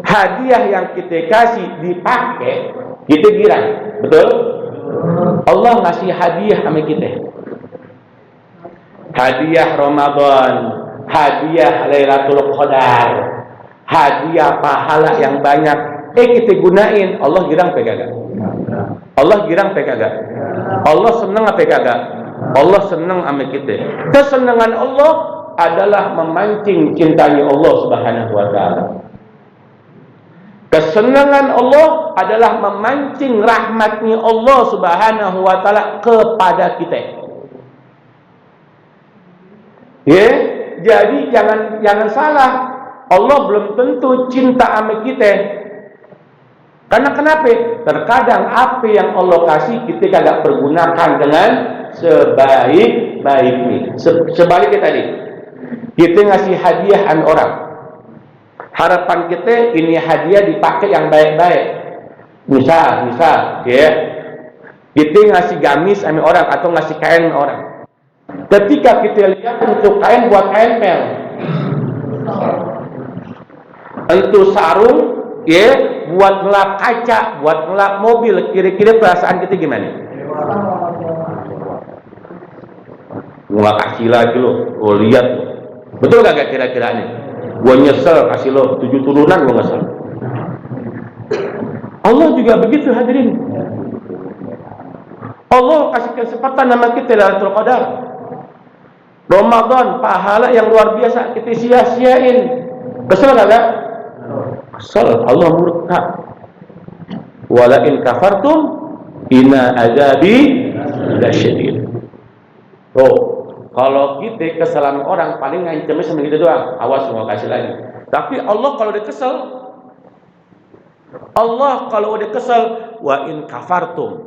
hadiah yang kita kasih dipakai, kita girang, betul? Allah ngasih hadiah sama kita. Hadiah Ramadan, hadiah Lailatul Qadar, hadiah pahala yang banyak. Kita gunain, Allah girang kagak? Allah girang kagak? Allah senang apa kagak? Allah senang sama kita. Kesenangan Allah adalah memancing cintanya Allah Subhanahu wa taala. Kesenangan Allah adalah memancing rahmatnya Allah Subhanahu wa taala kepada kita. Jadi jangan salah. Allah belum tentu cinta sama kita. Karena kenapa? Terkadang apa yang Allah kasih kita kagak pergunakan dengan sebaik-baiknya. Sebaliknya tadi, kita ngasih hadiah an orang. Harapan kita ini hadiah dipakai yang baik-baik. Misal, ya, kita ngasih gamis sama orang atau ngasih kain sama orang. Ketika kita lihat untuk kain buat kain-pel, untuk sarung, ya, buat ngelap kaca, buat ngelap mobil, kira-kira perasaan kita gimana? Gua kasih lagi lo, lihat, betul gak kira-kira ini? Gua nyesel kasih lo 7 turunan, gua nyesel. Allah juga begitu hadirin. Allah kasih kesempatan nama kita Lailatul Qadar. Ramadan, pahala yang luar biasa kita sia-siain. Kesel gak? Kesel, Allah murka. Wala in kafartum inna azabi lasyadid. Oh, kalau kita kesalahan orang paling ngancamnya sama kita doang. Awas mau kasih lagi. Tapi Allah kalau udah kesel, wa in kafartum,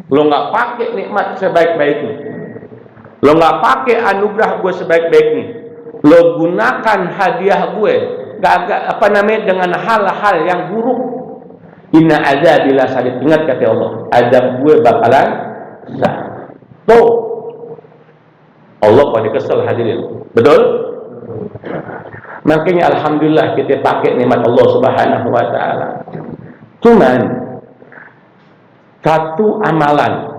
lo nggak pakai nikmat sebaik-baiknya, lo nggak pakai anugerah gue sebaik-baiknya, lo gunakan hadiah gue dengan hal-hal yang buruk, inna azabil lasyadid. Ingat kata Allah, azab gue bakalan sah. Tuh, Allah pada kesel hadirin, betul? Makanya alhamdulillah kita pakai nikmat Allah Subhanahu wa taala. Cuman satu amalan,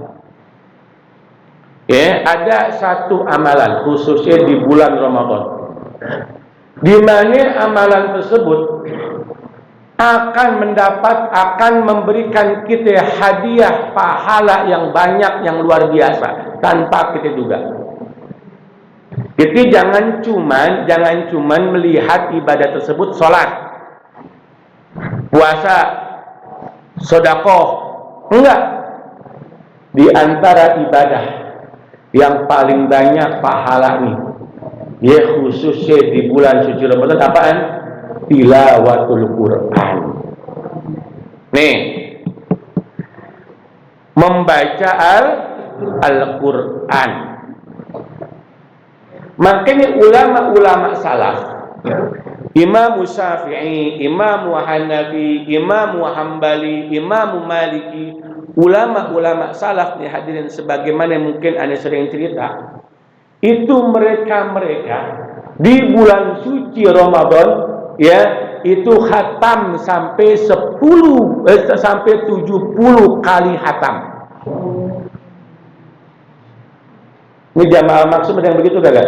ya, ada satu amalan khususnya di bulan Ramadan, di mana amalan tersebut akan memberikan kita hadiah pahala yang banyak, yang luar biasa tanpa kita duga. Jadi jangan cuman melihat ibadah tersebut, sholat, puasa, sedekah, enggak. Di antara ibadah yang paling banyak pahalanya, ya khususnya di bulan suci Ramadan, apaan? Tilawatul Quran. Nih, membaca Al-Quran. Makanya ulama-ulama salaf, Imam Syafi'i, Imam Hanafi, Imam Hambali, Imam Maliki, ulama-ulama salaf nih hadirin, sebagaimana mungkin Anda sering cerita, itu mereka di bulan suci Ramadan, ya, itu khatam sampai 70 kali khatam. Ini jamaah maksum ada yang begitu gak?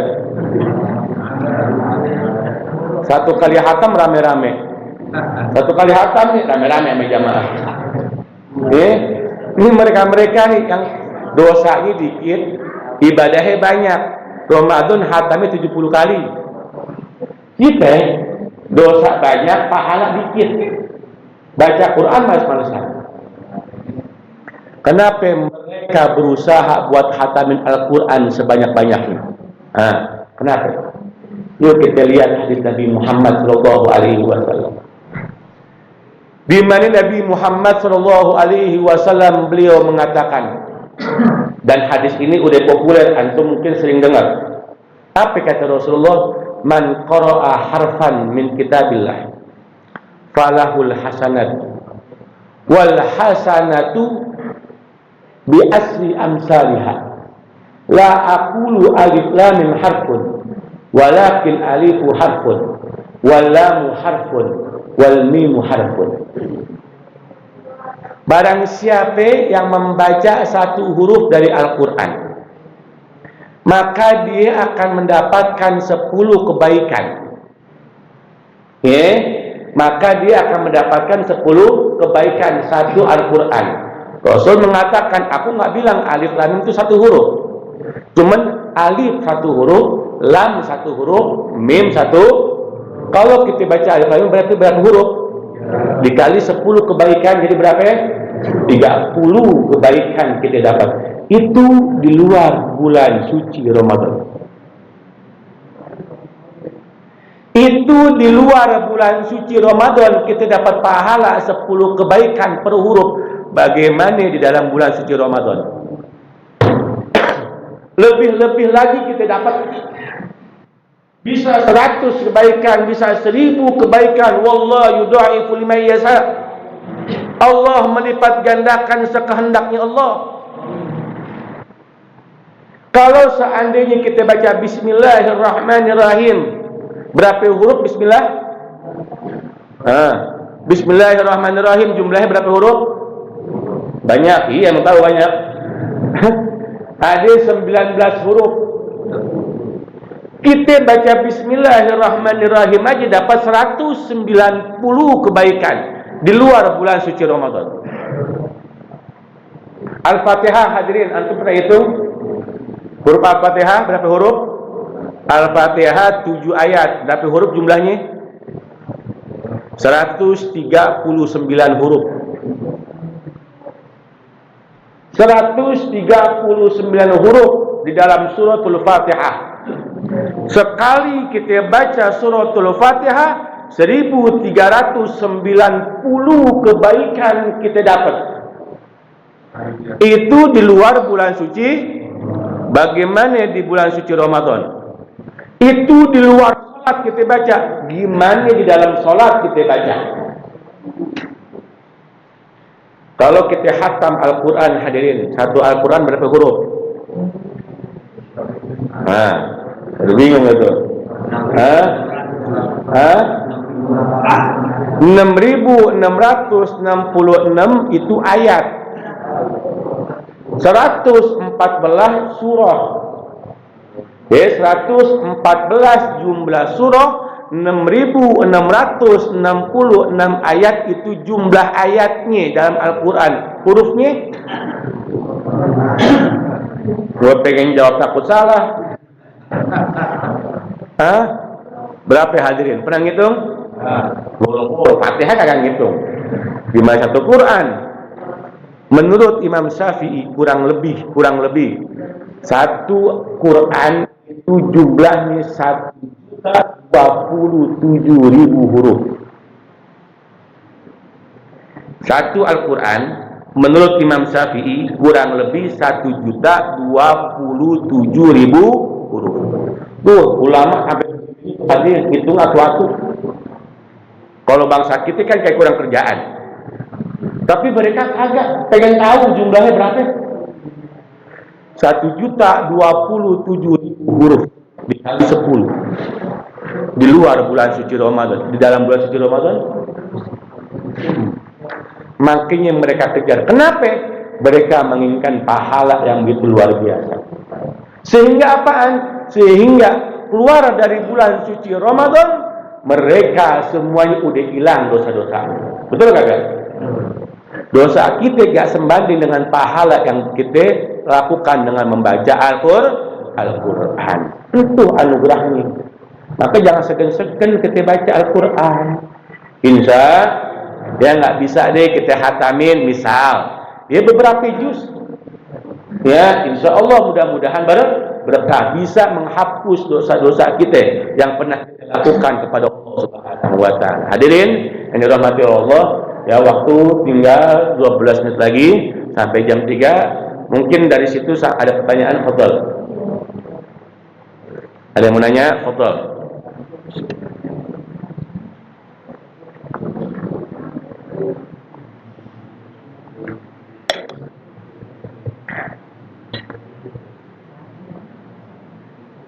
Satu kali khatam rame-rame. Satu kali khatam nih rame-rame sama jamaah. Ini mereka nih yang dosanya dikit, ibadahnya banyak. Ramadan khatamnya 70 kali. Kita dosa banyak, pahala dikit. Baca Quran males-malesan. Kenapa mereka berusaha buat khatamin Al-Quran sebanyak-banyaknya? Kenapa? Yuk kita lihat hadis Nabi Muhammad SAW. Di mana Nabi Muhammad SAW beliau mengatakan, dan hadis ini udah populer, antum mungkin sering dengar. Apa kata Rasulullah? Man qara'a harfan min kitabillah falahul hasanat wal hasanatu bi asri amsalihah. La aqulu alif lam mim harfun walakin alifu harfun wal lamu harfun wal mimu harfun. Barang siapa yang membaca satu huruf dari Al-Quran, maka dia akan mendapatkan 10 kebaikan. Maka dia akan mendapatkan 10 kebaikan satu Al-Quran. Rasul mengatakan, aku nggak bilang alif lam itu satu huruf. Cuman alif satu huruf, lam satu huruf, mim satu. Kalau kita baca alif lam berarti berapa huruf? Dikali 10 kebaikan jadi berapa ya? 30 kebaikan kita dapat. Itu di luar bulan suci Ramadan. Itu di luar bulan suci Ramadan kita dapat pahala 10 kebaikan per huruf. Bagaimana di dalam bulan suci Ramadan? Lebih-lebih lagi kita dapat bisa 100 kebaikan, bisa 1000 kebaikan. Wallahu yudha'ifu liman yasha. Allah melipat gandakan sekehendaknya Allah. Kalau seandainya kita baca Bismillahirrahmanirrahim, berapa huruf Bismillah? Bismillahirrahmanirrahim jumlahnya berapa huruf? Banyak, iya yang tahu banyak. Ada 19 huruf. Kita baca Bismillahirrahmanirrahim aja dapat 190 kebaikan di luar bulan suci Ramadan. Al-Fatihah hadirin, antum pernah hitung? Huruf Al-Fatihah berapa huruf? Al-Fatihah 7 ayat, berapa huruf jumlahnya? 139 huruf. 139 huruf di dalam suratul Fatihah. Sekali kita baca suratul Fatihah, 1390 kebaikan kita dapat. Itu di luar bulan suci. Bagaimana di bulan suci Ramadan? Itu di luar salat kita baca. Gimana di dalam salat kita baca? Kalau kita khatam Al-Quran hadirin, satu Al-Quran berapa huruf? Aduh bingung itu. 6.666 itu ayat. 114 surah. 114 jumlah surah, 6.666 ayat itu jumlah ayatnya dalam Al-Quran. Hurufnya? Gua pengen jawab takut salah. Berapa hadirin? Pernah ngitung? Fatihah kagak ngitung. Gimana satu Quran? Menurut Imam Syafi'i kurang lebih satu Quran itu jumlahnya 127.000 huruf. Satu Al-Quran menurut Imam Syafi'i kurang lebih 1.027.000 huruf. Tuh ulama sampai tadi hitung atu-atu. Kalau bangsa kita kan kayak kurang kerjaan. Tapi mereka kagak pengen tahu jumlahnya berapa. 1.027.000 huruf dikali 10 di luar bulan suci Ramadan. Di dalam bulan suci Ramadan makanya mereka kejar. Kenapa? Mereka menginginkan pahala yang begitu luar biasa. Sehingga apaan? Sehingga keluar dari bulan suci Ramadan mereka semuanya udah hilang dosa-dosa. Betul kagak? Dosa kita gak sebanding dengan pahala yang kita lakukan dengan membaca Al-Quran. Itu anugerahnya. Maka jangan segan-segan kita baca Al-Quran. Insya ya nggak bisa deh kita hatamin misal ya beberapa juz. Ya insya Allah mudah-mudahan berkah bisa menghapus dosa-dosa kita yang pernah kita lakukan kepada Allah Subhanahu wa Ta'ala. Hadirin yang dirahmati Allah, ya waktu tinggal 12 menit lagi sampai jam 3. Mungkin dari situ ada pertanyaan, fadhal. Ada yang mau nanya, fadhal.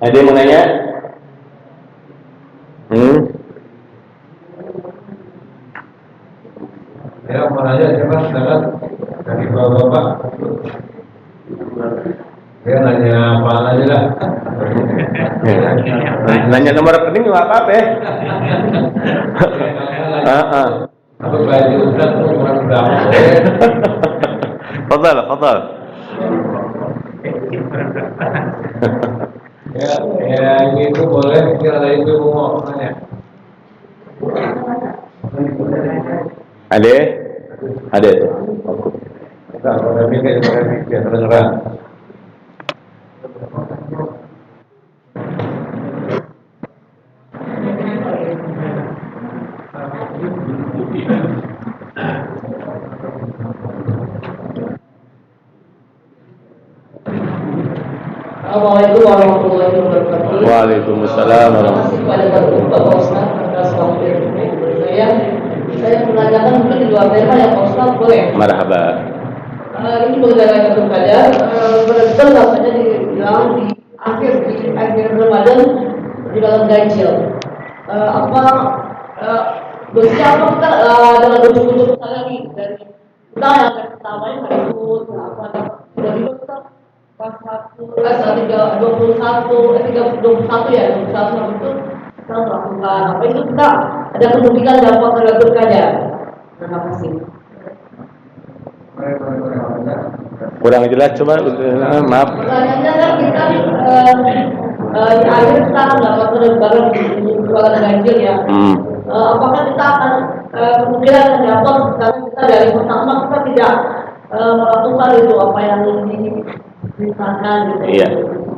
Ada yang mau nanya? Ya, mau nanya siapa? Silakan dari bapak-bapak. Ya nanya apa aja lah. Nanya nomor rekening nggak apa-apa ya. Aku belajar Ustaz tuh kurang berapa. Fadhal. Ya itu boleh. Kira itu mau nanya. Ada itu. Pada mikir terserah. Assalamualaikum warahmatullahi wabarakatuh. Waalaikumsalam warahmatullahi Pada Bapak Ustaz atas waktu saya menanyakan mungkin di luar tema ya Pak Ustaz boleh? Marhaba. Ini mengenai Lailatul Qadar, benar rasanya dibilang di akhir Ramadan di dalam ganjil. Bersiapa kita dalam bentuk-bentuk lagi dari kita yang pertama yang ikut apa dari kita pas 21 ya 21 itu kita melakukan apa itu kita ada kemungkinan dapat Lailatul Qadar. Terima kasih. Kurang jelas, coba maaf. Pertanyaannya kan kita di akhir sekarang dapat barang jualan ganjil ya. Apakah kita akan kemungkinan dapat karena kita dari pertama kita tidak melakukan itu apa yang dimintakan gitu. Iya.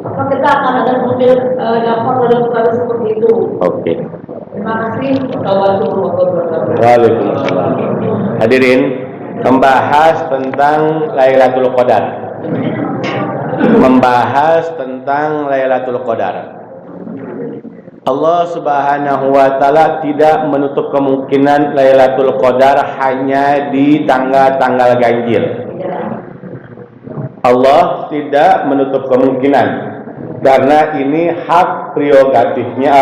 Apa kita akan ada kemungkinan dapat barang seperti itu? Oke. Terima kasih. Wassalamualaikum warahmatullahi wabarakatuh. Waalaikumsalam. Hadirin, membahas tentang Lailatul Qadar. Membahas tentang Lailatul Qadar. Allah Subhanahu wa taala tidak menutup kemungkinan Lailatul Qadar hanya di tanggal-tanggal ganjil. Allah tidak menutup kemungkinan karena ini hak prerogatifnya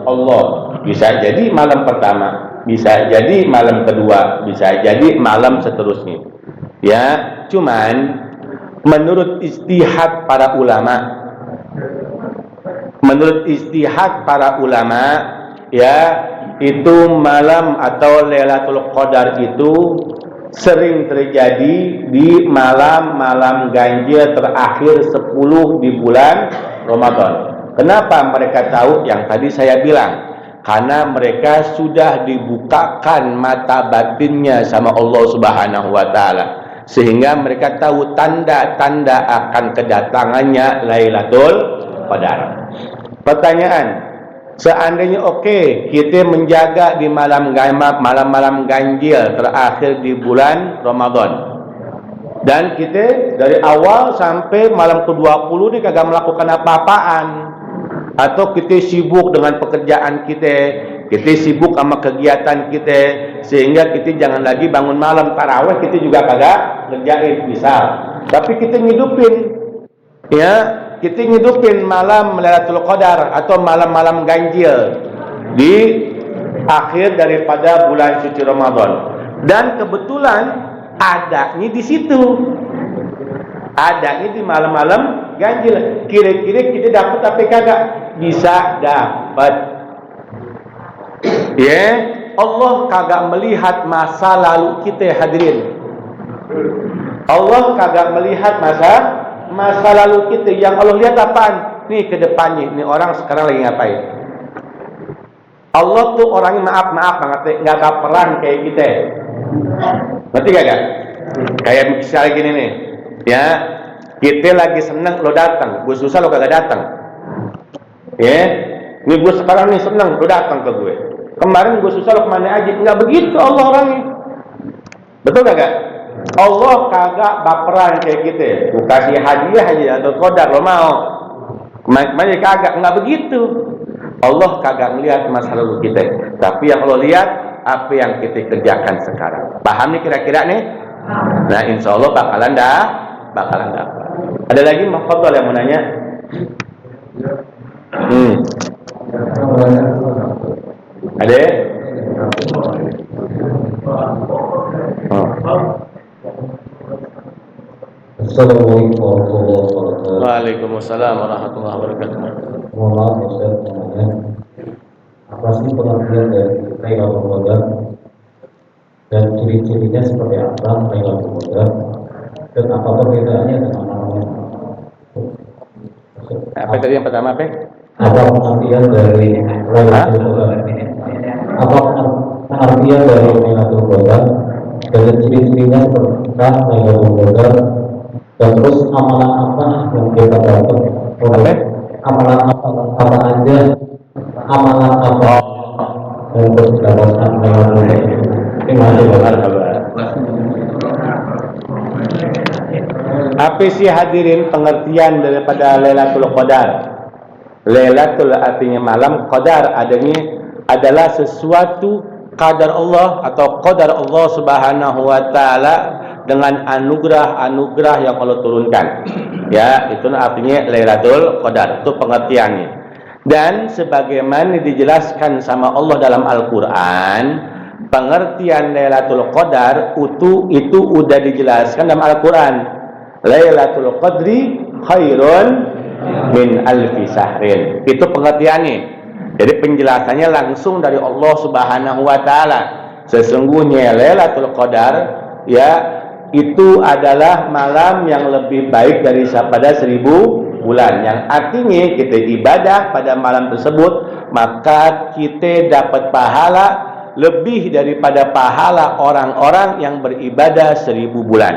Allah. Bisa jadi malam pertama, bisa jadi malam kedua, bisa jadi malam seterusnya. Ya, cuman menurut ijtihad para ulama, ya, itu malam atau Lailatul Qadar itu sering terjadi di malam-malam ganjil terakhir 10 di bulan Ramadan. Kenapa mereka tahu? Yang tadi saya bilang, karena mereka sudah dibukakan mata batinnya sama Allah Subhanahu wa taala, sehingga mereka tahu tanda-tanda akan kedatangannya Lailatul Qadar. Pertanyaan, seandainya kita menjaga di malam-malam ganjil terakhir di bulan Ramadan, dan kita dari awal sampai malam ke-20 ini kagak melakukan apa-apaan, atau kita sibuk dengan pekerjaan kita sibuk sama kegiatan kita, sehingga kita jangan lagi bangun malam tarawih, kita juga kagak ngerjain misal, tapi kita ngidupin malam Lailatul Qadar atau malam-malam ganjil di akhir daripada bulan suci Ramadan, dan kebetulan adanya di situ, adanya di malam-malam ganjil, kira-kira kita dapat tapi kagak bisa dapat. Ya, Allah kagak melihat masa lalu kita, hadirin. Allah kagak melihat masa lalu kita. Yang Allah lihat apaan? Nih ke depannya, nih orang sekarang lagi ngapain. Allah tuh orangnya maaf banget, nggak kaperan kayak kita. Ngerti gak? Kayak misalnya gini nih, ya, kita lagi seneng lo datang, gue susah lo kagak datang. Ya, nih gue sekarang nih seneng lo datang ke gue. Kemarin gue susah lo kemana aja? Nggak begitu Allah orangnya. Betul gak? Allah kagak baperan kayak kita. Gue kasih hadiah aja atau qadar lo mau. Kemana kagak, nggak begitu. Allah kagak melihat masa lalu kita, tapi yang Allah lihat apa yang kita kerjakan sekarang. Paham nih kira-kira nih? Nah, insya Allah bakalan dapat. Ada lagi Fadhol yang mau nanya? Ada? Assalamualaikum warahmatullahi wabarakatuh. Waalaikumsalam warahmatullahi wabarakatuh. Mohon maaf Ustaz, namanya apa sih pengertian dari Lailatul Qadar dan ciri-cirinya seperti apa Lailatul Qadar, dan apa perbedaannya dengan namanya? Apa tadi yang pertama apa? Apa pengertian dari Lailatul Qadar? Apa pengertian dari Lailatul Qadar dan ciri-cirinya seperti apa Lailatul Qadar, dan terus amalan apa yang kita dapat oleh amalan apa aja, amalan apa yang terus didapatkan Lailatul Qadar. Terima kasih. Apa sih hadirin pengertian daripada Lailatul Qadar? Lailatul artinya malam, qadar adanya adalah sesuatu qadar Allah atau qadar Allah Subhanahu wa taala dengan anugerah-anugerah yang Allah turunkan. Ya, itu artinya Lailatul Qadar. Itu pengertiannya. Dan sebagaimana dijelaskan sama Allah dalam Al-Qur'an, pengertian Lailatul Qadar itu udah dijelaskan dalam Al-Qur'an. Lailatul Qadri khairun min alfi sahrin. Itu pengertiannya. Jadi penjelasannya langsung dari Allah Subhanahu wa taala. Sesungguhnya Lailatul Qadar ya itu adalah malam yang lebih baik daripada 1000 bulan. Yang artinya kita ibadah pada malam tersebut, maka kita dapat pahala lebih daripada pahala orang-orang yang beribadah 1000 bulan.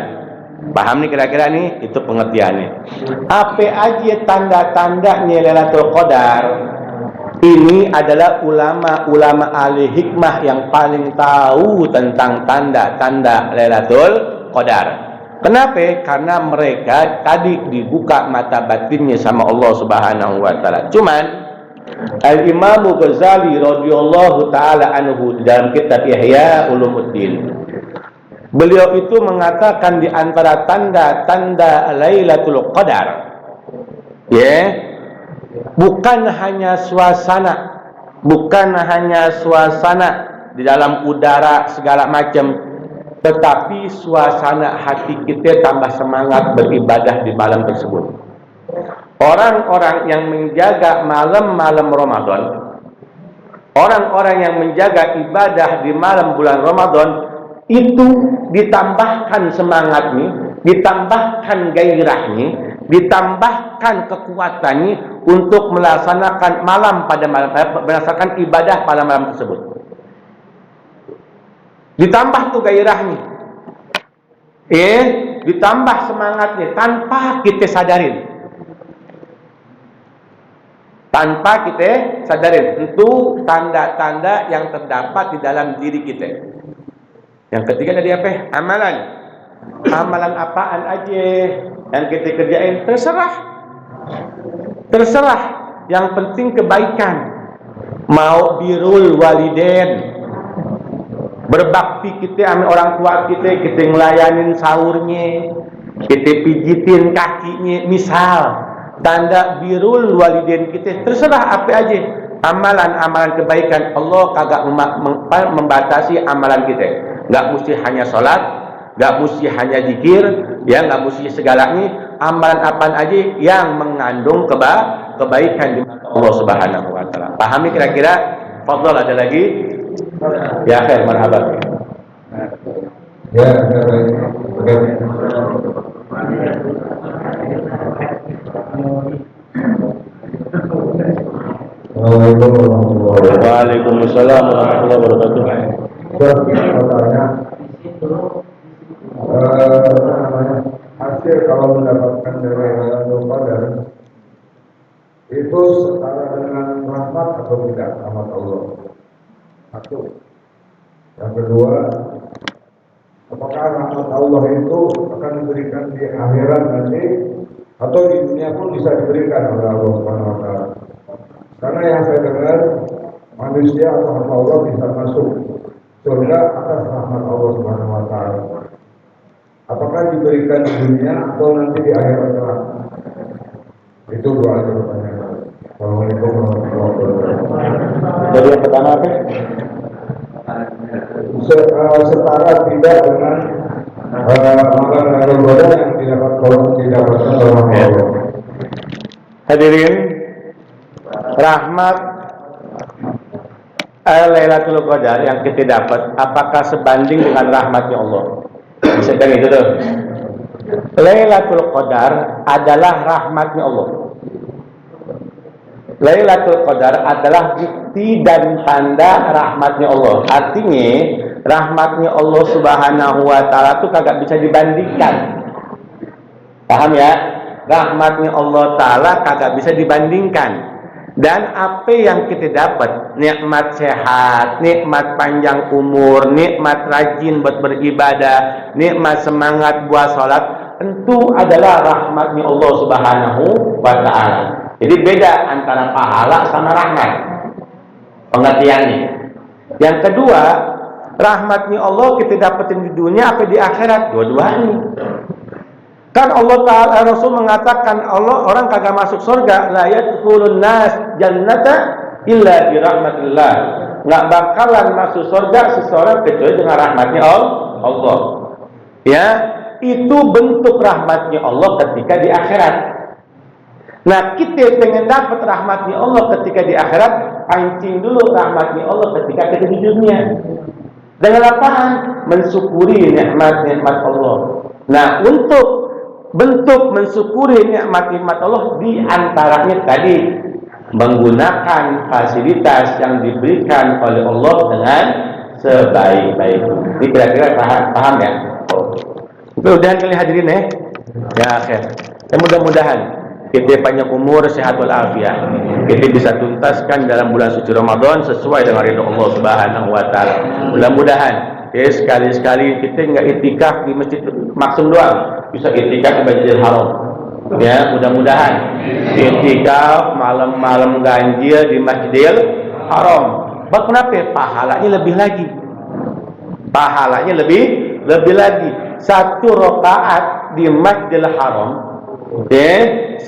Paham nih kira-kira nih? Itu pengertiannya. Apa aja tanda-tandanya Lailatul Qadar? Ini adalah ulama-ulama ahli hikmah yang paling tahu tentang tanda-tanda Lailatul Qadar. Kenapa? Karena mereka tadi dibuka mata batinnya sama Allah Subhanahu wa taala. Cuman Al-Imam Ghazali radhiyallahu taala anhu dalam kitab Ihya Ulumuddin, beliau itu mengatakan di antara tanda-tanda Lailatul Qadar, ya, bukan hanya suasana di dalam udara segala macam, tetapi suasana hati kita tambah semangat beribadah di malam tersebut. Orang-orang yang menjaga malam-malam Ramadan, orang-orang yang menjaga ibadah di malam bulan Ramadan, itu ditambahkan semangatnya, ditambahkan gairahnya, ditambahkan kekuatannya untuk melaksanakan melaksanakan ibadah pada malam tersebut. Ditambah tuh gairahnya, ditambah semangatnya tanpa kita sadarin. Itu tanda-tanda yang terdapat di dalam diri kita. Yang ketiga tadi apa? Amalan apaan aja yang kita kerjain, terserah. Yang penting kebaikan. Mau birrul walidain, berbakti kita sama orang tua kita ngelayanin sahurnya, kita pijitin kakinya, misal tanda birrul walidain kita, terserah apa aja amalan-amalan kebaikan. Allah kagak membatasi amalan kita. Nggak mesti hanya sholat, nggak mesti hanya zikir, ya nggak mesti segalanya. Amalan apaan aja yang mengandung kebaikan di mata Allah Subhanahu wa taala. Pahami kira-kira? Fadhol, ada lagi? Ya, khair, marhaban. Ya, baik. Assalamualaikum warahmatullahi wabarakatuh. Waalaikumsalam warahmatullahi wabarakatuh. Hasil kalau mendapatkan dari Lailatul Qadar itu setara dengan rahmat atau tidak rahmat Allah? Satu. Yang kedua, apakah rahmat Allah itu akan diberikan di akhirat nanti atau di dunia pun bisa diberikan oleh Allah Subhanahu wa taala? Karena yang saya dengar, manusia atau hamba Allah bisa masuk surga atas rahmat Allah Subhanahu wa taala. Apakah diberikan di dunia atau nanti di akhirat kelak? Itu dua aja pertanyaan. Assalamualaikum warahmatullahi wabarakatuh. Jadi yang pertama apa? Setara tidak dengan amalan Lailatul Qadar yang didapatkan oleh Allah. Hadirin, rahmat Lailatul Qadar yang kita dapat, apakah sebanding dengan rahmatnya Allah? Sedang itu tuh. Lailatul Qadar adalah rahmatnya Allah. Lailatul Qadar adalah bukti dan tanda rahmatnya Allah. Artinya rahmatnya Allah Subhanahu wa taala itu kagak bisa dibandingkan. Paham ya? Rahmatnya Allah taala kagak bisa dibandingkan. Dan apa yang kita dapat, nikmat sehat, nikmat panjang umur, nikmat rajin buat beribadah, nikmat semangat buat sholat, tentu adalah rahmatnya Allah Subhanahu wa taala. Jadi beda antara pahala sama rahmat pengertiannya. Yang kedua, rahmatnya Allah kita dapetin di dunia apa di akhirat? Dua-duanya. Kan Allah Ta'ala Rasul mengatakan orang kagak masuk surga, la yadkhulun nas jannata illa bi rahmatillah. Enggak bakalan masuk surga seseorang kecuali dengan rahmatnya Allah. Ya, itu bentuk rahmatnya Allah ketika di akhirat. Nah, kita pengen dapat rahmatnya Allah ketika di akhirat, pancing dulu rahmatnya Allah ketika kita di dunia. Dengan apaan? Mensyukuri nikmat-nikmat Allah. Nah, untuk bentuk mensyukuri nikmat-nikmat Allah di antaranya tadi menggunakan fasilitas yang diberikan oleh Allah dengan sebaik-baiknya. Ini kira-kira paham ya? Mudah-mudahan kalian hadirin ya. Ya akhir. Dan mudah-mudahan kita panjang umur, sehat walafiat. Kita bisa tuntaskan dalam bulan suci Ramadan sesuai dengan ridha Allah Subhanahu wa taala. Mudah-mudahan ya sekali-sekali kita enggak itikaf di Masjid Maksum doang, bisa itikaf di Masjidil Haram. Ya, mudah-mudahan itikaf malam-malam ganjil di Masjidil Haram. Kenapa? Pahalanya lebih lagi. Pahalanya lebih lagi. 1 rakaat di Masjidil Haram, 100.000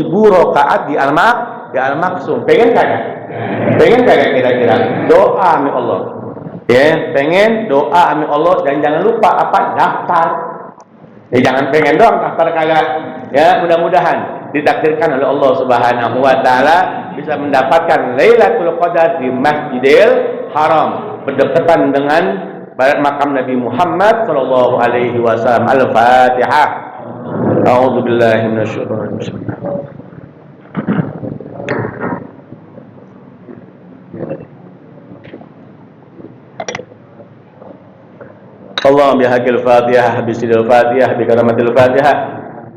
rakaat di Al-Maksum. Pengen kagak? Pengen kagak kira-kira? Doa sama Allah. Ya, pengen doa sama Allah dan jangan lupa apa? Daftar. Jangan pengen doang daftar kagak. Ya, mudah-mudahan ditakdirkan oleh Allah Subhanahu wa taala bisa mendapatkan Lailatul Qadar di Masjidil Haram berdekatan dengan makam Nabi Muhammad sallallahu alaihi wasallam. Al-Fatihah. A'udzu billahi minasyaitonir rajim. Allahumma bihaqil Fatihah bisidil Fatihah bikaramatil Fatihah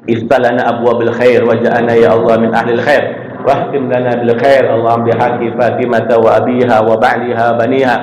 istalana abwabil khair waj'alna ya Allah min ahlil khair wahtim lana bil khair. Allahumma bihaqi Fatimah wa abiha wa ba'liha baniha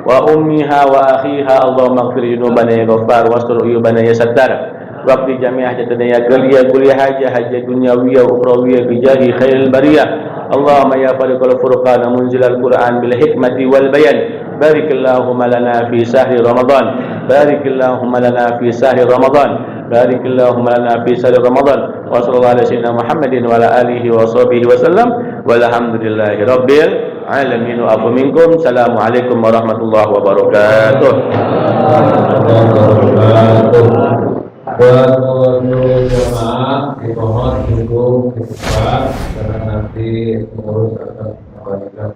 wa ummiha wa akhiha. Allahumma ighfir junubana ya Ghaffar wastur uyubana ya Sattar waqdi jami' hajatana ya Ghaliya kulli hajah dunyawiyya wa ukhrawiyya bi jahi khairil bariyah. Allahumma ya fariqal furqan munzilal Qur'an bil hikmati wal bayan barikillahumma lana fi sahri Ramadan barikillahumma lana fi sahri Ramadan barikillahumma lana fi sahri Ramadan wa sallallahu ala sayyidina Muhammadin wa ala alihi wa sahbihi wa sallam walhamdulillahi rabbil alamin wa afu minkum. Assalamualaikum warahmatullahi wabarakatuh. Buat seluruh jemaah dimohon duduk di tempat karena nanti pengurus akan mengembalikan